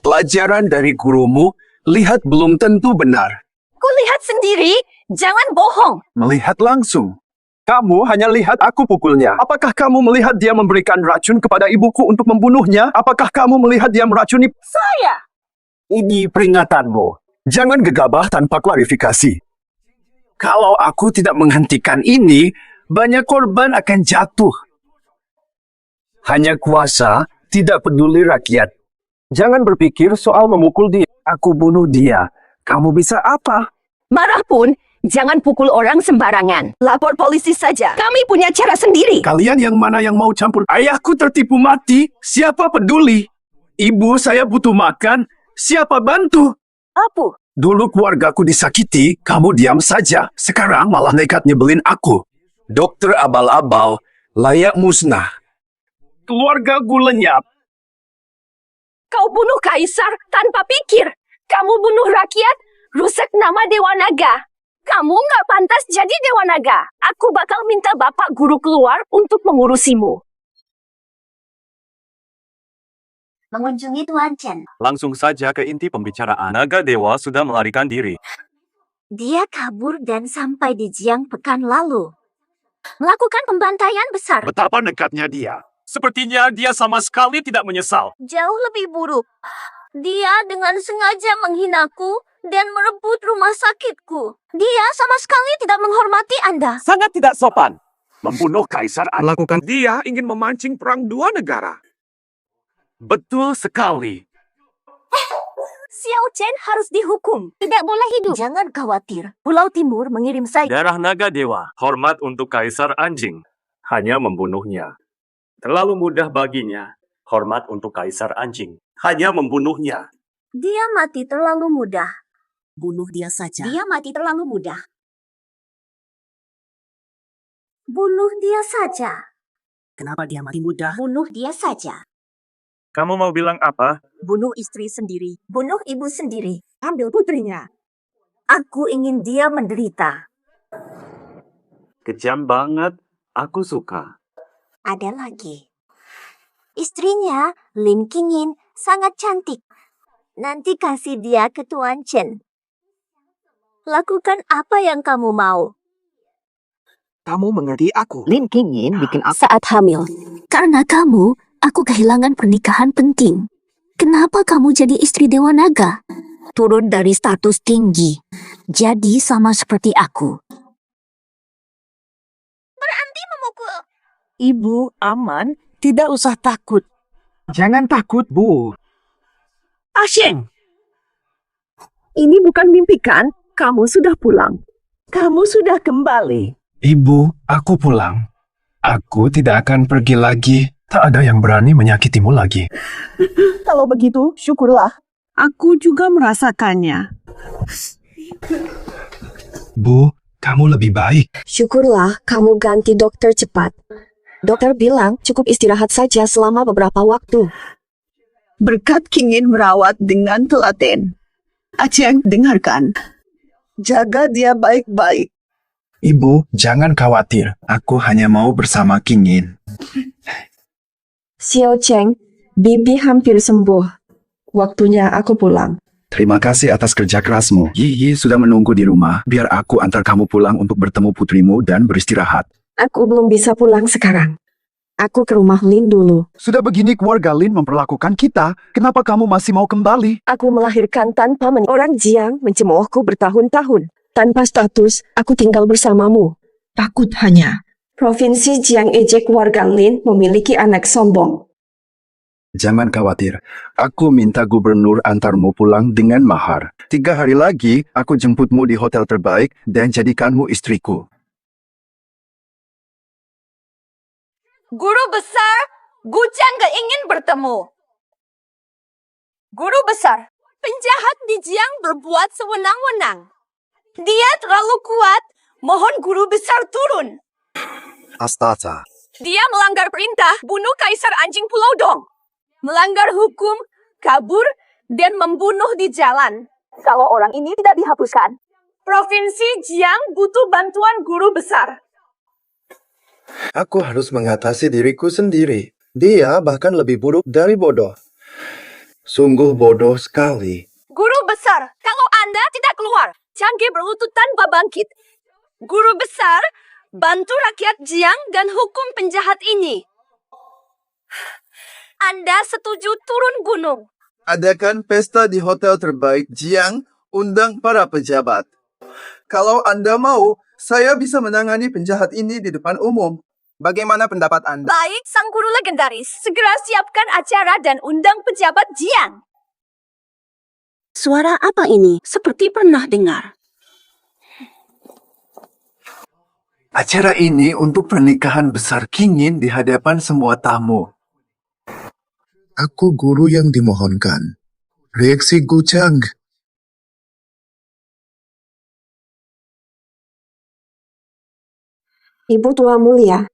S5: Pelajaran dari gurumu, lihat belum tentu benar.
S7: Kulihat sendiri, jangan bohong.
S5: Melihat langsung. Kamu hanya lihat aku pukulnya. Apakah kamu melihat dia memberikan racun kepada ibuku untuk membunuhnya? Apakah kamu melihat dia meracuni
S7: Saya?
S5: Ini peringatanmu. Jangan gegabah tanpa klarifikasi. Kalau aku tidak menghentikan ini, banyak korban akan jatuh. Hanya kuasa, tidak peduli rakyat. Jangan berpikir soal memukul dia. Aku bunuh dia. Kamu bisa apa?
S7: Marah pun, jangan pukul orang sembarangan. Lapor polisi saja. Kami punya cara sendiri.
S5: Kalian yang mana yang mau campur? Ayahku tertipu mati. Siapa peduli? Ibu saya butuh makan. Siapa bantu?
S7: Apa?
S5: Dulu keluargaku disakiti, kamu diam saja. Sekarang malah nekat nyebelin aku. Dokter abal-abal, layak musnah. Keluargaku lenyap.
S7: Kau bunuh kaisar tanpa pikir. Kamu bunuh rakyat, rusak nama Dewa Naga. Kamu nggak pantas jadi Dewa Naga. Aku bakal minta bapak guru keluar untuk mengurusimu.
S4: Mengunjungi Tuan Chen.
S13: Langsung saja ke inti pembicaraan. Naga Dewa sudah melarikan diri.
S4: Dia kabur dan sampai di Jiang pekan lalu. Melakukan pembantaian besar.
S2: Betapa nekatnya dia. Sepertinya dia sama sekali tidak menyesal.
S4: Jauh lebih buruk. Dia dengan sengaja menghinaku dan merebut rumah sakitku. Dia sama sekali tidak menghormati Anda.
S2: Sangat tidak sopan. Membunuh Kaisar Melakukan. Dia ingin memancing perang 2 negara. Betul sekali.
S4: Xiao Chen harus dihukum. Tidak boleh hidup. Jangan khawatir. Pulau Timur mengirim saya.
S13: Darah Naga Dewa, hormat untuk Kaisar Anjing. Hanya membunuhnya. Terlalu mudah baginya. Hormat untuk Kaisar Anjing. Hanya membunuhnya.
S4: Dia mati terlalu mudah.
S7: Bunuh dia saja.
S4: Dia mati terlalu mudah. Bunuh dia saja.
S7: Kenapa dia mati muda?
S4: Bunuh dia saja.
S13: Kamu mau bilang apa?
S7: Bunuh istri sendiri.
S4: Bunuh ibu sendiri.
S7: Ambil putrinya.
S4: Aku ingin dia menderita.
S13: Kejam banget. Aku suka.
S4: Ada lagi. Istrinya, Lin Qingyin, sangat cantik. Nanti kasih dia ke Tuan Chen. Lakukan apa yang kamu mau.
S5: Kamu mengerti aku.
S7: Lin Qingyin bikin aku
S4: Saat hamil. Karena kamu, aku kehilangan pernikahan penting. Kenapa kamu jadi istri Dewa Naga? Turun dari status tinggi. Jadi sama seperti aku. Berhenti memukul.
S7: Ibu aman, tidak usah takut.
S5: Jangan takut, Bu.
S7: Asheng, ini bukan mimpi kan? Kamu sudah pulang. Kamu sudah kembali.
S5: Ibu, aku pulang. Aku tidak akan pergi lagi. Tak ada yang berani menyakitimu lagi.
S7: Kalau begitu, syukurlah. Aku juga merasakannya.
S5: Bu, kamu lebih baik.
S11: Syukurlah kamu ganti dokter cepat. Dokter bilang cukup istirahat saja selama beberapa waktu.
S7: Berkat Qingyin merawat dengan telaten. Aceng, dengarkan. Jaga dia baik-baik.
S5: Ibu, jangan khawatir. Aku hanya mau bersama Qingyin.
S11: Xiao Cheng, Bibi hampir sembuh. Waktunya aku pulang.
S5: Terima kasih atas kerja kerasmu. Yi sudah menunggu di rumah. Biar aku antar kamu pulang untuk bertemu putrimu dan beristirahat.
S11: Aku belum bisa pulang sekarang. Aku ke rumah Lin dulu.
S5: Sudah begini keluarga Lin memperlakukan kita. Kenapa kamu masih mau kembali?
S11: Aku melahirkan tanpa orang Jiang mencemoohku bertahun-tahun. Tanpa status, aku tinggal bersamamu.
S7: Takut hanya.
S11: Provinsi Jiang ejek warga Lin memiliki anak sombong.
S5: Jangan khawatir. Aku minta gubernur antarmu pulang dengan mahar. 3 hari lagi, aku jemputmu di hotel terbaik dan jadikanmu istriku.
S11: Guru besar, Gucang gak ingin bertemu. Guru besar, penjahat di Jiang berbuat sewenang-wenang. Dia terlalu kuat, mohon guru besar turun.
S9: Astaga.
S11: Dia melanggar perintah bunuh Kaisar Anjing Pulau Dong. Melanggar hukum, kabur, dan membunuh di jalan. Kalau orang ini tidak dihapuskan, Provinsi Jiang butuh bantuan guru besar.
S9: Aku harus mengatasi diriku sendiri. Dia bahkan lebih buruk dari bodoh. Sungguh bodoh sekali.
S11: Guru besar, kalau Anda tidak keluar, Cangge berlutut tanpa bangkit. Guru besar, bantu rakyat Jiang dan hukum penjahat ini. Anda setuju turun gunung.
S5: Adakan pesta di hotel terbaik Jiang, undang para pejabat. Kalau Anda mau, saya bisa menangani penjahat ini di depan umum. Bagaimana pendapat Anda?
S11: Baik, sang guru legendaris, segera siapkan acara dan undang pejabat Jiang.
S7: Suara apa ini? Seperti pernah dengar.
S5: Acara ini untuk pernikahan besar Qingyin di hadapan semua tamu.
S14: Aku guru yang dimohonkan. Reaksi Gucang.
S11: Ibu tua mulia.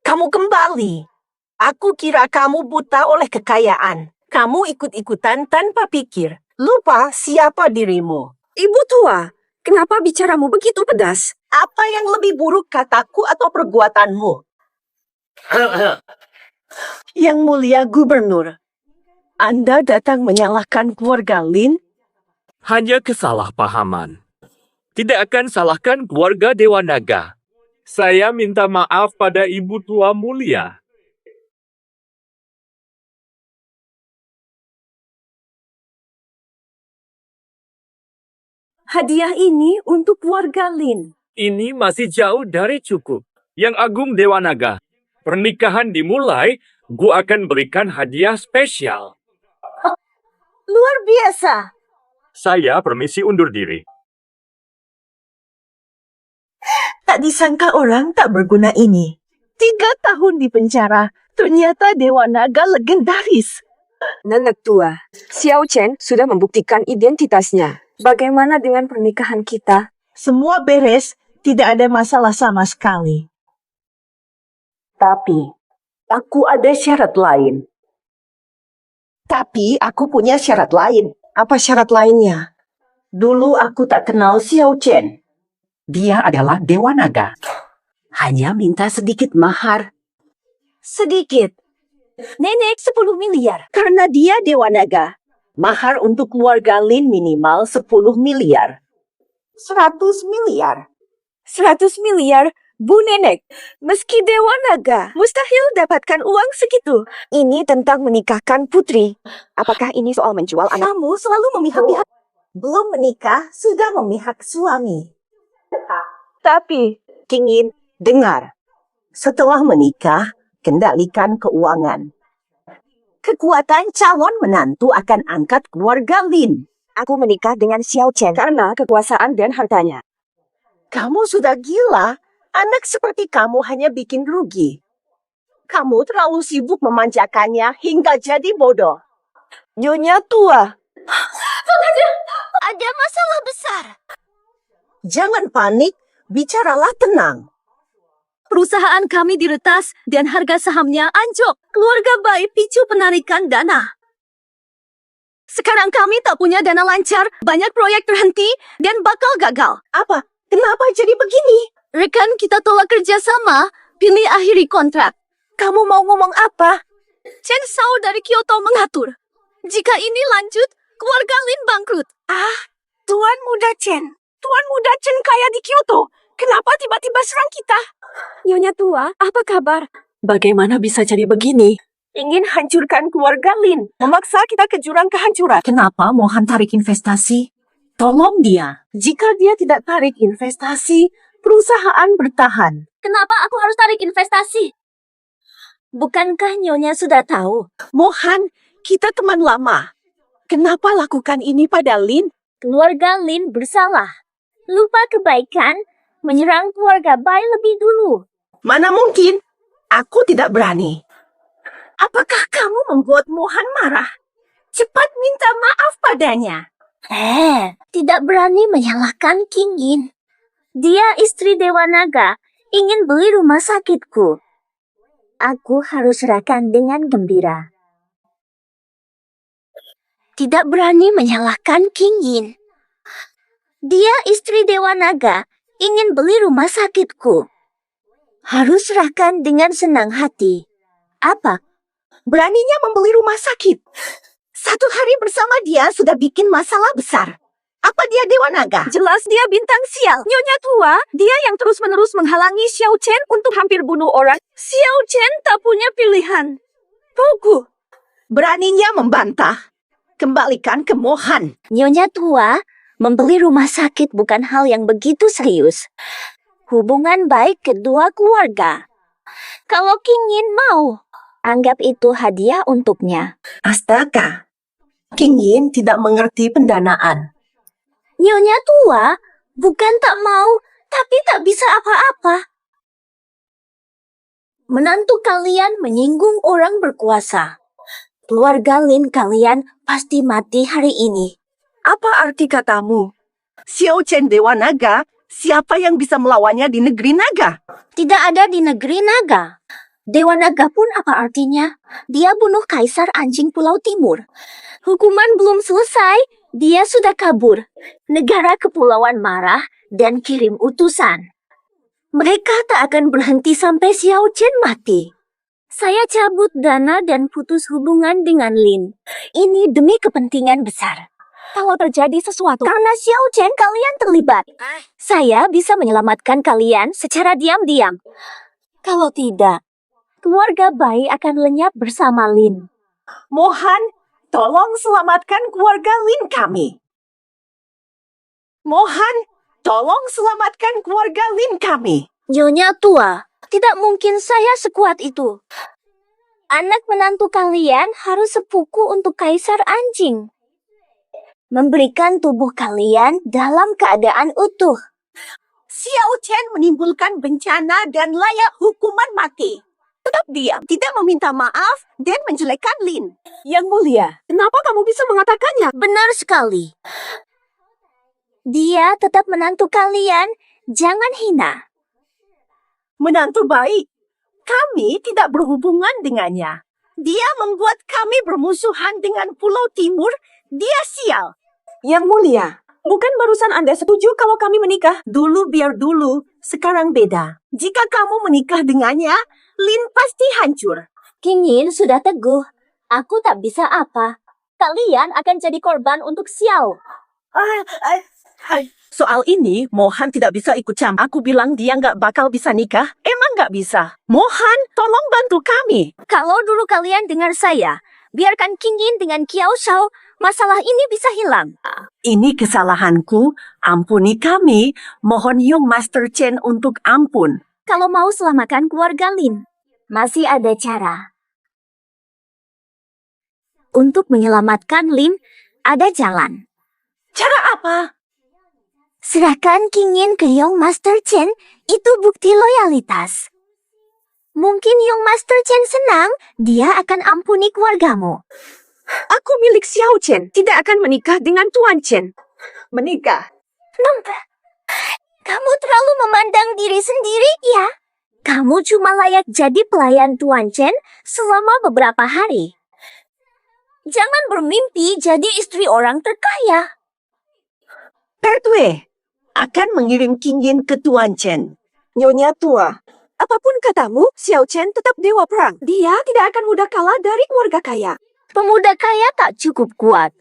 S7: Kamu kembali. Aku kira kamu buta oleh kekayaan. Kamu ikut-ikutan tanpa pikir. Lupa siapa dirimu.
S11: Ibu tua, kenapa bicaramu begitu pedas?
S7: Apa yang lebih buruk, kataku atau perbuatanmu? Yang mulia gubernur, Anda datang menyalahkan keluarga Lin?
S3: Hanya kesalahpahaman. Tidak akan salahkan keluarga Dewa Naga. Saya minta maaf pada Ibu Tua Mulia.
S11: Hadiah ini untuk keluarga Lin.
S3: Ini masih jauh dari cukup. Yang Agung Dewa Naga, pernikahan dimulai, gua akan berikan hadiah spesial.
S7: Luar biasa.
S3: Saya permisi undur diri.
S7: Tak disangka orang tak berguna ini. 3 tahun di penjara, ternyata Dewa Naga legendaris.
S11: Nenek tua, Xiao Chen sudah membuktikan identitasnya. Bagaimana dengan pernikahan kita?
S7: Semua beres, tidak ada masalah sama sekali. Tapi, aku ada syarat lain. Tapi, aku punya syarat lain. Apa syarat lainnya? Dulu aku tak kenal Xiao Chen. Dia adalah Dewa Naga. Hanya minta sedikit mahar. Sedikit? Nenek 10 miliar. Karena dia Dewa Naga. Mahar untuk keluarga Lin minimal 10 miliar. 100 miliar.
S11: 100 miliar? Bu Nenek, meski Dewa Naga, mustahil dapatkan uang segitu. Ini tentang menikahkan putri. Apakah ini soal menjual anak?
S7: Kamu selalu memihak-pihak. Belum menikah, sudah memihak suami. Tapi, Kingin, dengar. Setelah menikah, kendalikan keuangan. Kekuatan calon menantu akan angkat keluarga Lin.
S11: Aku menikah dengan Xiao Chen karena kekuasaan dan hartanya.
S7: Kamu sudah gila. Anak seperti kamu hanya bikin rugi. Kamu terlalu sibuk memanjakannya hingga jadi bodoh.
S11: Nyonya tua.
S4: Ada masalah besar.
S7: Jangan panik, bicaralah tenang.
S11: Perusahaan kami diretas dan harga sahamnya anjlok. Keluarga Bai picu penarikan dana. Sekarang kami tak punya dana lancar, banyak proyek terhenti, dan bakal gagal.
S7: Apa? Kenapa jadi begini?
S11: Rekan kita tolak kerjasama, pilih akhiri kontrak. Kamu mau ngomong apa? Chen Shao dari Kyoto mengatur. Jika ini lanjut, keluarga Lin bangkrut.
S7: Tuan Muda Chen. Tuan Muda Chen kaya di Kyoto. Kenapa tiba-tiba serang kita?
S11: Nyonya tua, apa kabar?
S7: Bagaimana bisa jadi begini? Ingin hancurkan keluarga Lin. Memaksa kita ke jurang kehancuran. Kenapa Mohan tarik investasi? Tolong dia. Jika dia tidak tarik investasi, perusahaan bertahan.
S4: Kenapa aku harus tarik investasi? Bukankah Nyonya sudah tahu?
S7: Mohan, kita teman lama. Kenapa lakukan ini pada Lin?
S4: Keluarga Lin bersalah. Lupa kebaikan, menyerang keluarga Bai lebih dulu.
S7: Mana mungkin? Aku tidak berani. Apakah kamu membuat Mohan marah? Cepat minta maaf padanya.
S4: Tidak berani menyalahkan King Yin. Dia istri Dewa Naga, ingin beli rumah sakitku. Aku harus serahkan dengan gembira. Tidak berani menyalahkan King Yin. Dia istri Dewa Naga, ingin beli rumah sakitku. Harus serahkan dengan senang hati. Apa?
S7: Beraninya membeli rumah sakit. Satu hari bersama dia sudah bikin masalah besar. Apa dia Dewa Naga?
S11: Jelas dia bintang sial. Nyonya tua, dia yang terus-menerus menghalangi Xiao Chen untuk hampir bunuh orang. Xiao Chen tak punya pilihan. Tunggu.
S7: Beraninya membantah. Kembalikan ke Mohan.
S4: Nyonya tua, membeli rumah sakit bukan hal yang begitu serius. Hubungan baik kedua keluarga. Kalau King Yin mau, anggap itu hadiah untuknya.
S7: Astaga. King Yin tidak mengerti pendanaan.
S4: Nyonya tua, bukan tak mau, tapi tak bisa apa-apa. Menantu kalian menyinggung orang berkuasa. Keluarga Lin kalian pasti mati hari ini.
S7: Apa arti katamu? Xiao Chen Dewa Naga, siapa yang bisa melawannya di negeri naga?
S4: Tidak ada di negeri naga. Dewa Naga pun apa artinya? Dia bunuh Kaisar Anjing Pulau Timur. Hukuman belum selesai, dia sudah kabur. Negara kepulauan marah dan kirim utusan. Mereka tak akan berhenti sampai Xiao Chen mati. Saya cabut dana dan putus hubungan dengan Lin. Ini demi kepentingan besar. Kalau terjadi sesuatu karena Xiao Chen kalian terlibat, saya bisa menyelamatkan kalian secara diam-diam. Kalau tidak, keluarga Bai akan lenyap bersama Lin.
S7: Mohan, tolong selamatkan keluarga Lin kami. Mohan, tolong selamatkan keluarga Lin kami.
S4: Nyonya tua, tidak mungkin saya sekuat itu. Anak menantu kalian harus sepuku untuk Kaisar Anjing. Memberikan tubuh kalian dalam keadaan utuh.
S7: Xiao Chen menimbulkan bencana dan layak hukuman mati. Tetap diam, tidak meminta maaf, dan menjelekkan Lin.
S11: Yang mulia, kenapa kamu bisa mengatakannya?
S4: Benar sekali. Dia tetap menantu kalian, jangan hina.
S7: Menantu baik. Kami tidak berhubungan dengannya. Dia membuat kami bermusuhan dengan Pulau Timur. Dia sial.
S11: Yang mulia, bukan barusan Anda setuju kalau kami menikah?
S7: Dulu biar dulu, sekarang beda. Jika kamu menikah dengannya, Lin pasti hancur.
S4: King Yin sudah teguh. Aku tak bisa apa. Kalian akan jadi korban untuk Xiao.
S7: Soal ini, Mohan tidak bisa ikut campur. Aku bilang dia nggak bakal bisa nikah. Emang nggak bisa. Mohan, tolong bantu kami.
S4: Kalau dulu kalian dengar saya, biarkan King Yin dengan Kiao Shao, masalah ini bisa hilang.
S7: Ini kesalahanku. Ampuni kami. Mohon Yung Master Chen untuk ampun.
S4: Kalau mau selamatkan keluarga Lin, masih ada cara. Untuk menyelamatkan Lin, ada jalan.
S7: Cara apa?
S4: Serahkan King Yin ke Yung Master Chen, itu bukti loyalitas. Mungkin Yung Master Chen senang, dia akan ampuni keluargamu.
S11: Aku milik Xiao Chen, tidak akan menikah dengan Tuan Chen. Menikah?
S4: Kamu terlalu memandang diri sendiri, ya? Kamu cuma layak jadi pelayan Tuan Chen selama beberapa hari. Jangan bermimpi jadi istri orang terkaya.
S7: Pertwee akan mengirim King Yin ke Tuan Chen.
S11: Nyonya tua, apapun katamu, Xiao Chen tetap dewa perang. Dia tidak akan mudah kalah dari keluarga kaya.
S4: Pemuda kaya tak cukup kuat.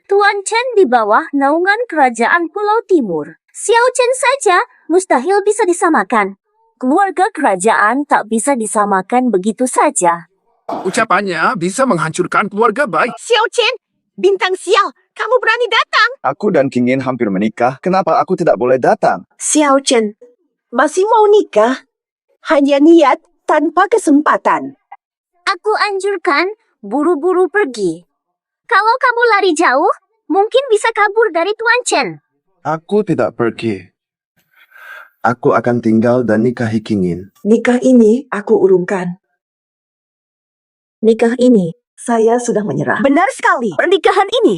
S4: Tuan Chen di bawah naungan kerajaan Pulau Timur. Xiao Chen saja mustahil bisa disamakan. Keluarga kerajaan tak bisa disamakan begitu saja.
S5: Ucapannya bisa menghancurkan keluarga baik.
S7: Xiao Chen, bintang sial, kamu berani datang?
S9: Aku dan King Yin hampir menikah. Kenapa aku tidak boleh datang?
S7: Xiao Chen, masih mau nikah? Hanya niat tanpa kesempatan.
S4: Aku anjurkan buru-buru pergi. Kalau kamu lari jauh, mungkin bisa kabur dari Tuan Chen.
S9: Aku tidak pergi. Aku akan tinggal dan nikahi King Yin.
S11: Nikah ini aku urungkan.
S7: Nikah ini, saya sudah menyerah. Benar sekali.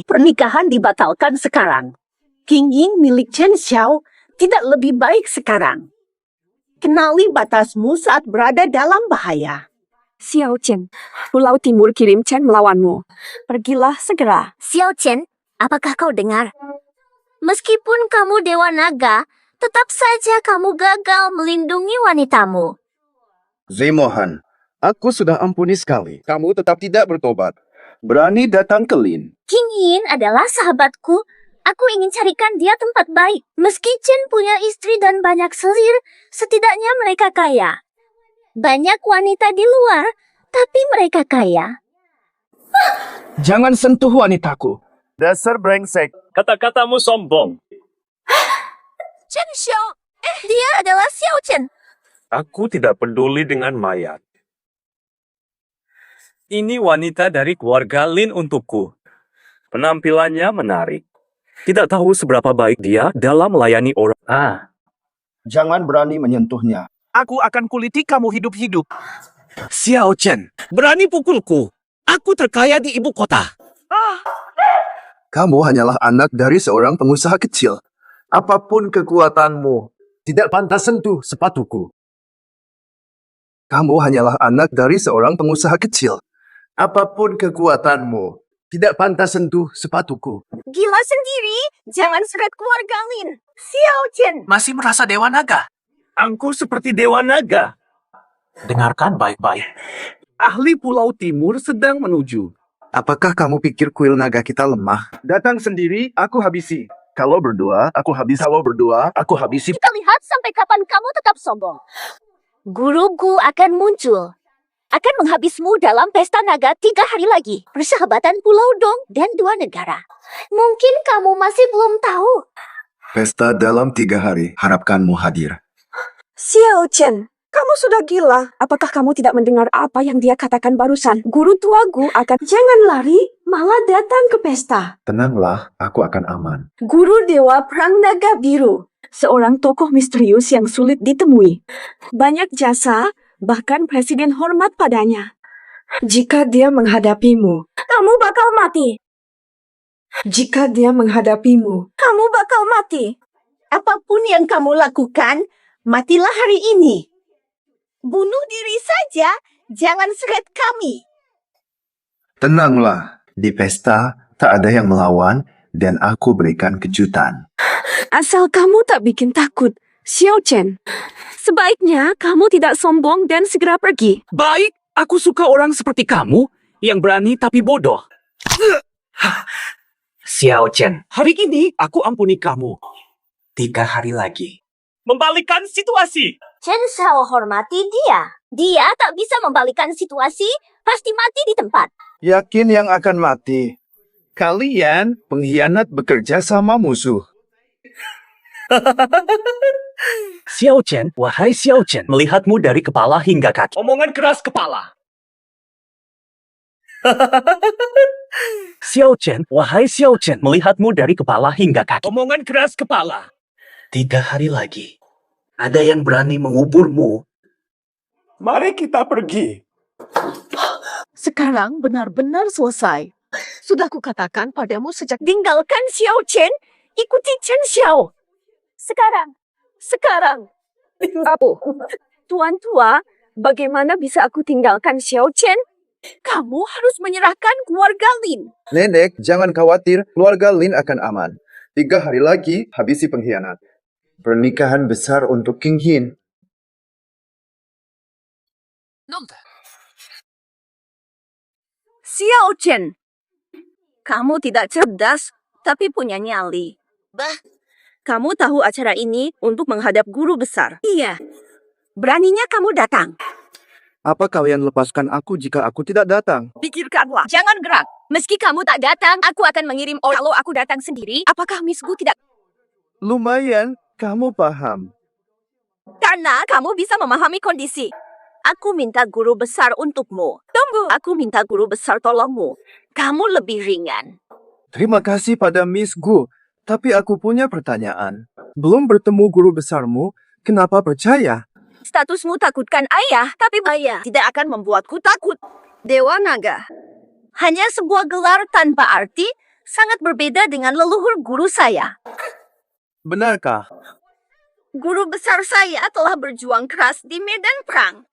S7: Pernikahan dibatalkan sekarang. King Yin milik Chen Xiao tidak lebih baik sekarang. Kenali batasmu saat berada dalam bahaya.
S11: Xiao Chen, Pulau Timur kirim Chen melawanmu. Pergilah segera.
S4: Xiao Chen, apakah kau dengar? Meskipun kamu Dewa Naga, tetap saja kamu gagal melindungi wanitamu.
S9: Zemohan, aku sudah ampuni sekali. Kamu tetap tidak bertobat. Berani datang ke Lin.
S4: King Yin adalah sahabatku. Aku ingin carikan dia tempat baik. Meski Chen punya istri dan banyak selir, setidaknya mereka kaya. Banyak wanita di luar, tapi mereka kaya.
S5: Jangan sentuh wanitaku.
S3: Dasar brengsek. Kata-katamu sombong.
S4: Chen Xiao, dia adalah Xiao Chen.
S13: Aku tidak peduli dengan mayat. Ini wanita dari keluarga Lin untukku. Penampilannya menarik. Tidak tahu seberapa baik dia dalam melayani orang.
S9: Jangan berani menyentuhnya.
S5: Aku akan kuliti kamu hidup-hidup.
S2: Xiao Chen, berani pukulku. Aku terkaya di ibu kota.
S9: Kamu hanyalah anak dari seorang pengusaha kecil. Apapun kekuatanmu, tidak pantas sentuh sepatuku. Kamu hanyalah anak dari seorang pengusaha kecil. Apapun kekuatanmu, tidak pantas sentuh sepatuku.
S7: Gila sendiri, jangan seret keluarga Lin. Xiao Chen.
S2: Masih merasa Dewa Naga?
S3: Aku seperti Dewa Naga.
S2: Dengarkan baik-baik.
S5: Ahli Pulau Timur sedang menuju.
S9: Apakah kamu pikir kuil naga kita lemah? Datang sendiri, aku habisi. Kalau berdua, aku habisi. Kalau berdua, aku habisi.
S4: Kita lihat sampai kapan kamu tetap sombong. Guruku akan muncul. Akan menghabismu dalam pesta naga 3 hari lagi. Persahabatan Pulau Dong dan 2 negara. Mungkin kamu masih belum tahu.
S9: Pesta dalam 3 hari, harapkanmu hadir.
S11: Xiao Chen, kamu sudah gila. Apakah kamu tidak mendengar apa yang dia katakan barusan? Guru tuaku akan... Jangan lari, malah datang ke pesta.
S9: Tenanglah, aku akan aman.
S11: Guru Dewa Perang Naga Biru. Seorang tokoh misterius yang sulit ditemui. Banyak jasa, bahkan presiden hormat padanya. Jika dia menghadapimu, kamu bakal mati. Jika dia menghadapimu,
S7: Kamu bakal mati. Apapun yang kamu lakukan, matilah hari ini. Bunuh diri saja, jangan seret kami.
S14: Tenanglah, di pesta tak ada yang melawan dan aku berikan kejutan.
S11: Asal kamu tak bikin takut, Xiao Chen. Sebaiknya kamu tidak sombong dan segera pergi.
S1: Baik, aku suka orang seperti kamu yang berani tapi bodoh. Xiao Chen, hari ini aku ampuni kamu. 3 hari lagi.
S3: Membalikkan situasi.
S4: Chen Xiao hormati dia. Dia tak bisa membalikkan situasi, pasti mati di tempat.
S5: Yakin yang akan mati. Kalian pengkhianat bekerja sama musuh.
S1: Xiao Chen, wahai Xiao Chen, melihatmu dari kepala hingga kaki.
S3: Omongan keras kepala.
S1: Xiao Chen, wahai Xiao Chen, melihatmu dari kepala hingga kaki.
S3: Omongan keras kepala.
S1: 3 hari lagi. Ada yang berani menguburmu?
S5: Mari kita pergi.
S7: Sekarang benar-benar selesai. Sudah kukatakan padamu sejak tinggalkan Xiao Chen, ikuti Chen Xiao.
S11: Sekarang. Apa? Tuan tua, bagaimana bisa aku tinggalkan Xiao Chen?
S7: Kamu harus menyerahkan keluarga Lin.
S5: Nenek, jangan khawatir, keluarga Lin akan aman. 3 hari lagi, habisi pengkhianat. Pernikahan besar untuk King Hin.
S11: Xiao Chen, kamu tidak cerdas, tapi punya nyali. Kamu tahu acara ini untuk menghadap guru besar.
S7: Iya. Beraninya kamu datang.
S5: Apa kalian lepaskan aku jika aku tidak datang?
S11: Pikirkanlah. Jangan gerak. Meski kamu tak datang, aku akan mengirim orang. Kalau aku datang sendiri, apakah Miss Gu tidak?
S5: Lumayan, kamu paham.
S11: Karena kamu bisa memahami kondisi. Aku minta guru besar untukmu. Tunggu. Aku minta guru besar tolongmu. Kamu lebih ringan.
S5: Terima kasih pada Miss Gu. Tapi aku punya pertanyaan. Belum bertemu guru besarmu, kenapa percaya?
S11: Statusmu takutkan ayah, tapi ayah tidak akan membuatku takut. Dewa Naga. Hanya sebuah gelar tanpa arti, sangat berbeda dengan leluhur guru saya.
S5: Benarkah?
S11: Guru besar saya telah berjuang keras di medan perang.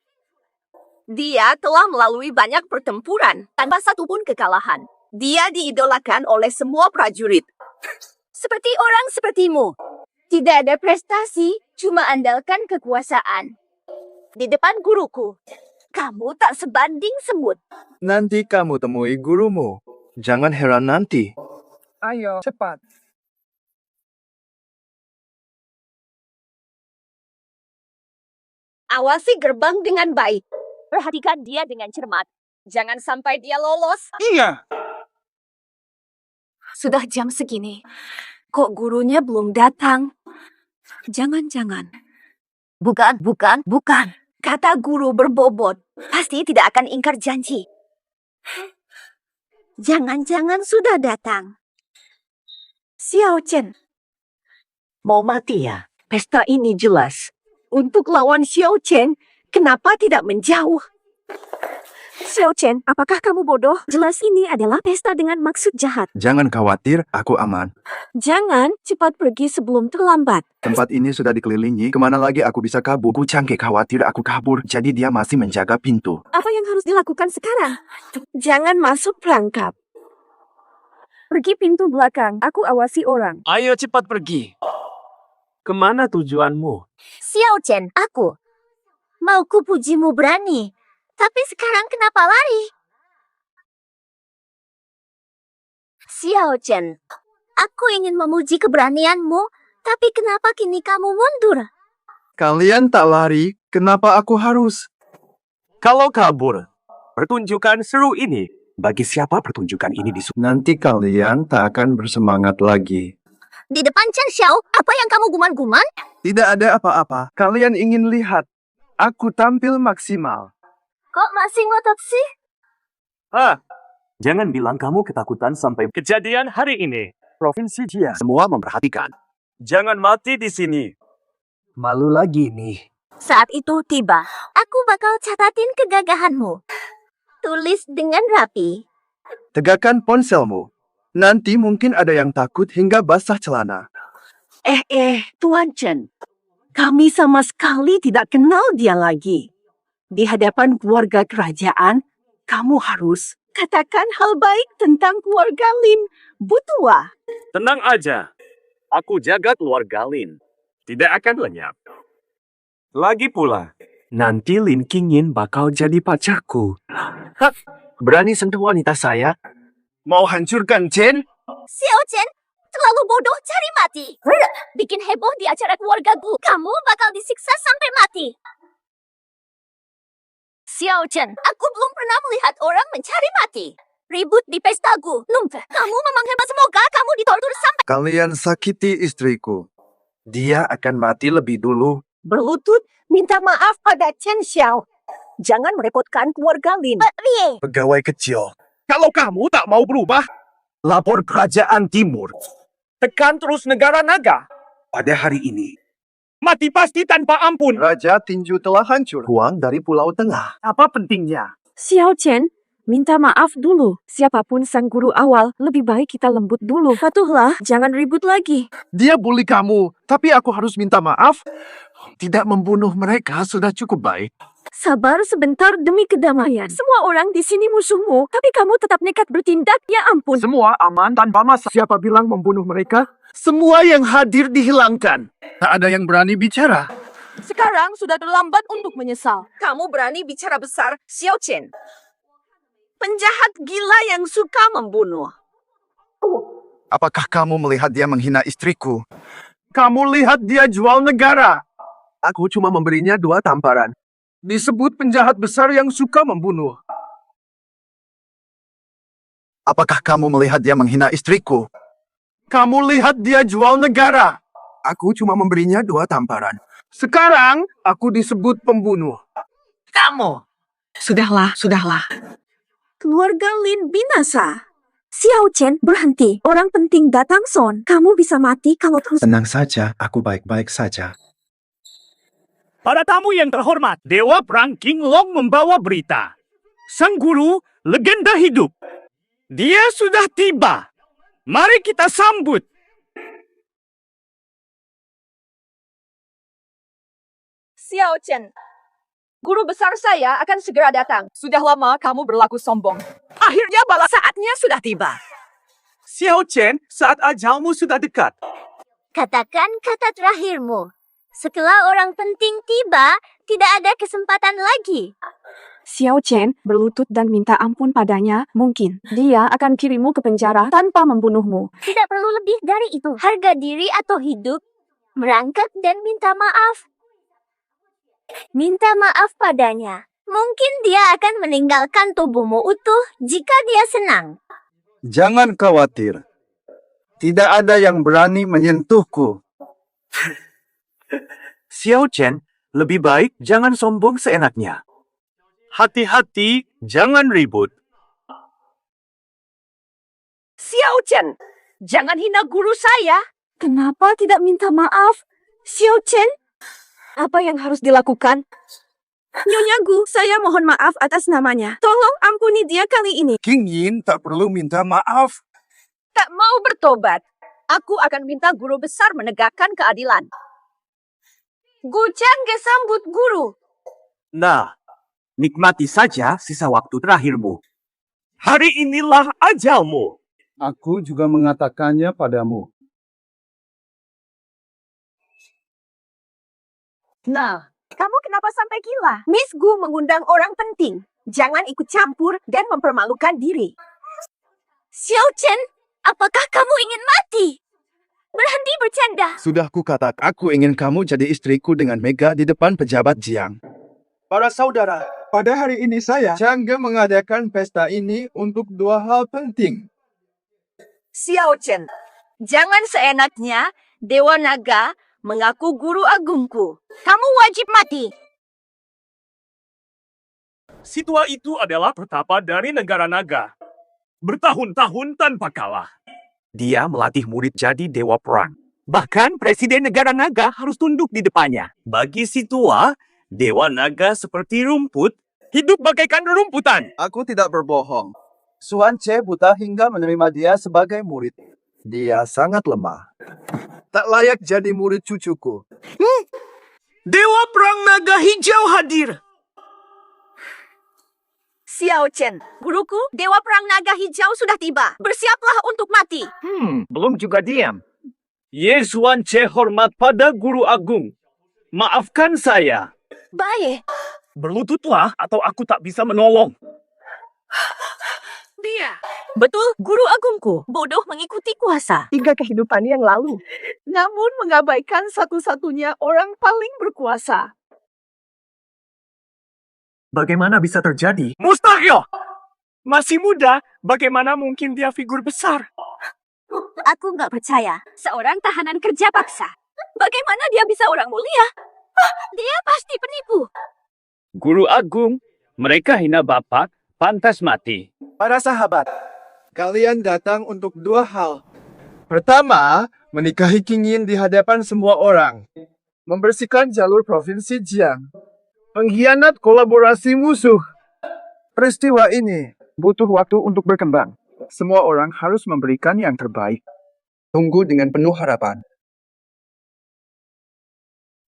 S11: Dia telah melalui banyak pertempuran tanpa satupun kekalahan. Dia diidolakan oleh semua prajurit. Seperti orang sepertimu. Tidak ada prestasi, cuma andalkan kekuasaan. Di depan guruku, kamu tak sebanding semut.
S5: Nanti kamu temui gurumu. Jangan heran nanti.
S1: Ayo, cepat.
S11: Awasi gerbang dengan baik. Perhatikan dia dengan cermat. Jangan sampai dia lolos.
S5: Iya.
S11: Sudah jam segini. Kok gurunya belum datang? Jangan-jangan. Bukan. Kata guru berbobot. Pasti tidak akan ingkar janji. Jangan-jangan sudah datang. Xiao Chen.
S7: Mau mati ya? Pesta ini jelas. Untuk lawan Xiao Chen, kenapa tidak menjauh?
S11: Xiao Chen, apakah kamu bodoh? Jelas ini adalah pesta dengan maksud jahat.
S5: Jangan khawatir, aku aman.
S11: Jangan cepat pergi sebelum terlambat.
S5: Tempat ini sudah dikelilingi, kemana lagi aku bisa kabur? Ku Changke khawatir aku kabur, jadi dia masih menjaga pintu.
S11: Apa yang harus dilakukan sekarang? Jangan masuk perangkap. Pergi pintu belakang, aku awasi orang.
S3: Ayo cepat pergi. Kemana tujuanmu?
S4: Xiao Chen, aku. Mau ku pujimu berani. Tapi sekarang kenapa lari? Xiao Chen, aku ingin memuji keberanianmu, tapi kenapa kini kamu mundur?
S5: Kalian tak lari, kenapa aku harus?
S3: Kalau kabur, pertunjukan seru ini. Bagi siapa pertunjukan ini disukai?
S5: Nanti kalian tak akan bersemangat lagi.
S4: Di depan Chen Xiao, apa yang kamu guman-guman?
S5: Tidak ada apa-apa. Kalian ingin lihat. Aku tampil maksimal.
S4: Kok masih ngotot sih?
S13: Jangan bilang kamu ketakutan sampai
S3: Kejadian hari ini.
S6: Provinsi Jia semua memperhatikan.
S3: Jangan mati di sini.
S1: Malu lagi nih.
S4: Saat itu tiba. Aku bakal catatin kegagahanmu. Tulis dengan rapi.
S5: Tegakkan ponselmu. Nanti mungkin ada yang takut hingga basah celana.
S7: Tuan Chen. Kami sama sekali tidak kenal dia lagi. Di hadapan keluarga kerajaan, kamu harus katakan hal baik tentang keluarga Lin, Butua.
S13: Tenang aja. Aku jaga keluarga Lin. Tidak akan lenyap. Lagi pula, nanti Lin Qingyin bakal jadi pacarku.
S5: Hah? Berani sentuh wanita saya? Mau hancurkan Chen?
S4: Xiao Chen, terlalu bodoh, cari mati. Bikin heboh di acara keluargaku. Kamu bakal disiksa sampai mati. Xiao Chen, aku belum pernah melihat orang mencari mati. Ribut di pestaku. Numpah, kamu memang hebat. Semoga kamu ditortur sampai...
S9: Kalian sakiti istriku. Dia akan mati lebih dulu.
S7: Berlutut, minta maaf pada Chen Xiao. Jangan merepotkan keluarga Lin.
S9: Pegawai kecil.
S2: Kalau kamu tak mau berubah,
S5: Lapor kerajaan timur.
S2: tekan terus negara naga.
S5: Pada hari ini,
S2: Mati pasti tanpa ampun.
S9: Raja Tinju telah hancur. Huang dari Pulau Tengah.
S5: apa pentingnya?
S11: Xiao Chen, minta maaf dulu. Siapapun sang guru awal, lebih baik kita lembut dulu. Patuhlah, jangan ribut lagi.
S5: Dia bully kamu, tapi aku harus minta maaf. Tidak membunuh mereka sudah cukup baik.
S11: Sabar sebentar demi kedamaian. Semua orang di sini musuhmu, tapi kamu tetap nekat bertindak. Ya ampun.
S5: Semua aman tanpa masalah. Siapa bilang membunuh mereka? Semua yang hadir dihilangkan. Tak ada yang berani bicara.
S11: Sekarang sudah terlambat untuk menyesal. Kamu berani bicara besar, Xiao Chen.
S7: Penjahat gila yang suka membunuh.
S9: Apakah kamu melihat dia menghina istriku?
S5: Kamu lihat dia jual negara. Aku cuma memberinya 2 tamparan. Disebut penjahat besar yang suka membunuh.
S9: Apakah kamu melihat dia menghina istriku?
S5: Kamu lihat dia jual negara.
S9: Aku cuma memberinya 2 tamparan.
S5: Sekarang aku disebut pembunuh.
S7: Kamu. Sudahlah.
S11: Keluarga Lin binasa. Xiao Chen, berhenti. Orang penting datang, Son. Kamu bisa mati kalau terus...
S14: Tenang saja, aku baik-baik saja.
S3: Para tamu yang terhormat, Dewa Perang King Long membawa berita. Sang guru, legenda hidup. Dia sudah tiba. Mari kita sambut.
S11: Xiao Chen, guru besar saya akan segera datang. Sudah lama kamu berlaku sombong.
S7: Akhirnya saatnya sudah tiba.
S2: Xiao Chen, saat ajalmu sudah dekat.
S4: Katakan kata terakhirmu. Setelah orang penting tiba, tidak ada kesempatan lagi.
S11: Xiao Chen berlutut dan minta ampun padanya. Mungkin dia akan kirimmu ke penjara tanpa membunuhmu.
S4: Tidak perlu lebih dari itu. Harga diri atau hidup, merangkak dan minta maaf. Minta maaf padanya. Mungkin dia akan meninggalkan tubuhmu utuh jika dia senang.
S9: Jangan khawatir. Tidak ada yang berani menyentuhku.
S13: Xiao Chen, lebih baik jangan sombong seenaknya. Hati-hati, jangan ribut.
S7: Xiao Chen, jangan hina guru saya.
S11: Kenapa tidak minta maaf? Xiao Chen, apa yang harus dilakukan? Nyonya Gu, saya mohon maaf atas namanya. Tolong ampuni dia kali ini.
S9: Qingyin tak perlu minta maaf.
S7: Tak mau bertobat. Aku akan minta guru besar menegakkan keadilan.
S11: Gu Changge sambut guru.
S3: Nah, nikmati saja sisa waktu terakhirmu. Hari inilah ajalmu.
S9: Aku juga mengatakannya padamu.
S7: Nah, kamu kenapa sampai gila? Miss Gu mengundang orang penting. Jangan ikut campur dan mempermalukan diri.
S4: Xiao Chen, apakah kamu ingin mati? Berhenti bercanda.
S9: Sudah kukatakan aku ingin kamu jadi istriku dengan Mega di depan pejabat Jiang. Para saudara, pada hari ini saya Changge mengadakan pesta ini untuk 2 hal penting.
S7: Xiao Chen, jangan seenaknya Dewa Naga mengaku guru agungku. Kamu wajib mati.
S3: Situa itu adalah pertapa dari negara naga. Bertahun-tahun tanpa kalah. Dia melatih murid jadi dewa perang. Bahkan presiden negara naga harus tunduk di depannya. Bagi Situa, dewa naga seperti rumput, hidup bagaikan rumputan.
S9: Aku tidak berbohong. Suan Ce buta hingga menerima dia sebagai murid. Dia sangat lemah. Tak layak jadi murid cucuku.
S2: Dewa Perang Naga Hijau hadir.
S7: Xiao Chen, guruku, Dewa Perang Naga Hijau sudah tiba. Bersiaplah untuk mati.
S1: Belum juga diam.
S3: Ye Xuan Ce hormat pada Guru Agung. Maafkan saya.
S7: Baik.
S3: Berlututlah atau aku tak bisa menolong.
S7: Dia. Betul, Guru Agungku. Bodoh mengikuti kuasa.
S15: 3 kehidupan yang lalu. Namun mengabaikan satu-satunya orang paling berkuasa.
S1: Bagaimana bisa terjadi?
S3: Mustahil! Masih muda, bagaimana mungkin dia figur besar?
S4: Aku nggak percaya. Seorang tahanan kerja paksa. Bagaimana dia bisa orang mulia? Dia pasti penipu.
S3: Guru Agung, mereka hina Bapak, pantas mati.
S5: Para sahabat, kalian datang untuk 2 hal. Pertama, menikahi King Yin di hadapan semua orang. Membersihkan jalur Provinsi Jiang. Pengkhianat kolaborasi musuh. Peristiwa ini butuh waktu untuk berkembang. Semua orang harus memberikan yang terbaik. Tunggu dengan penuh harapan.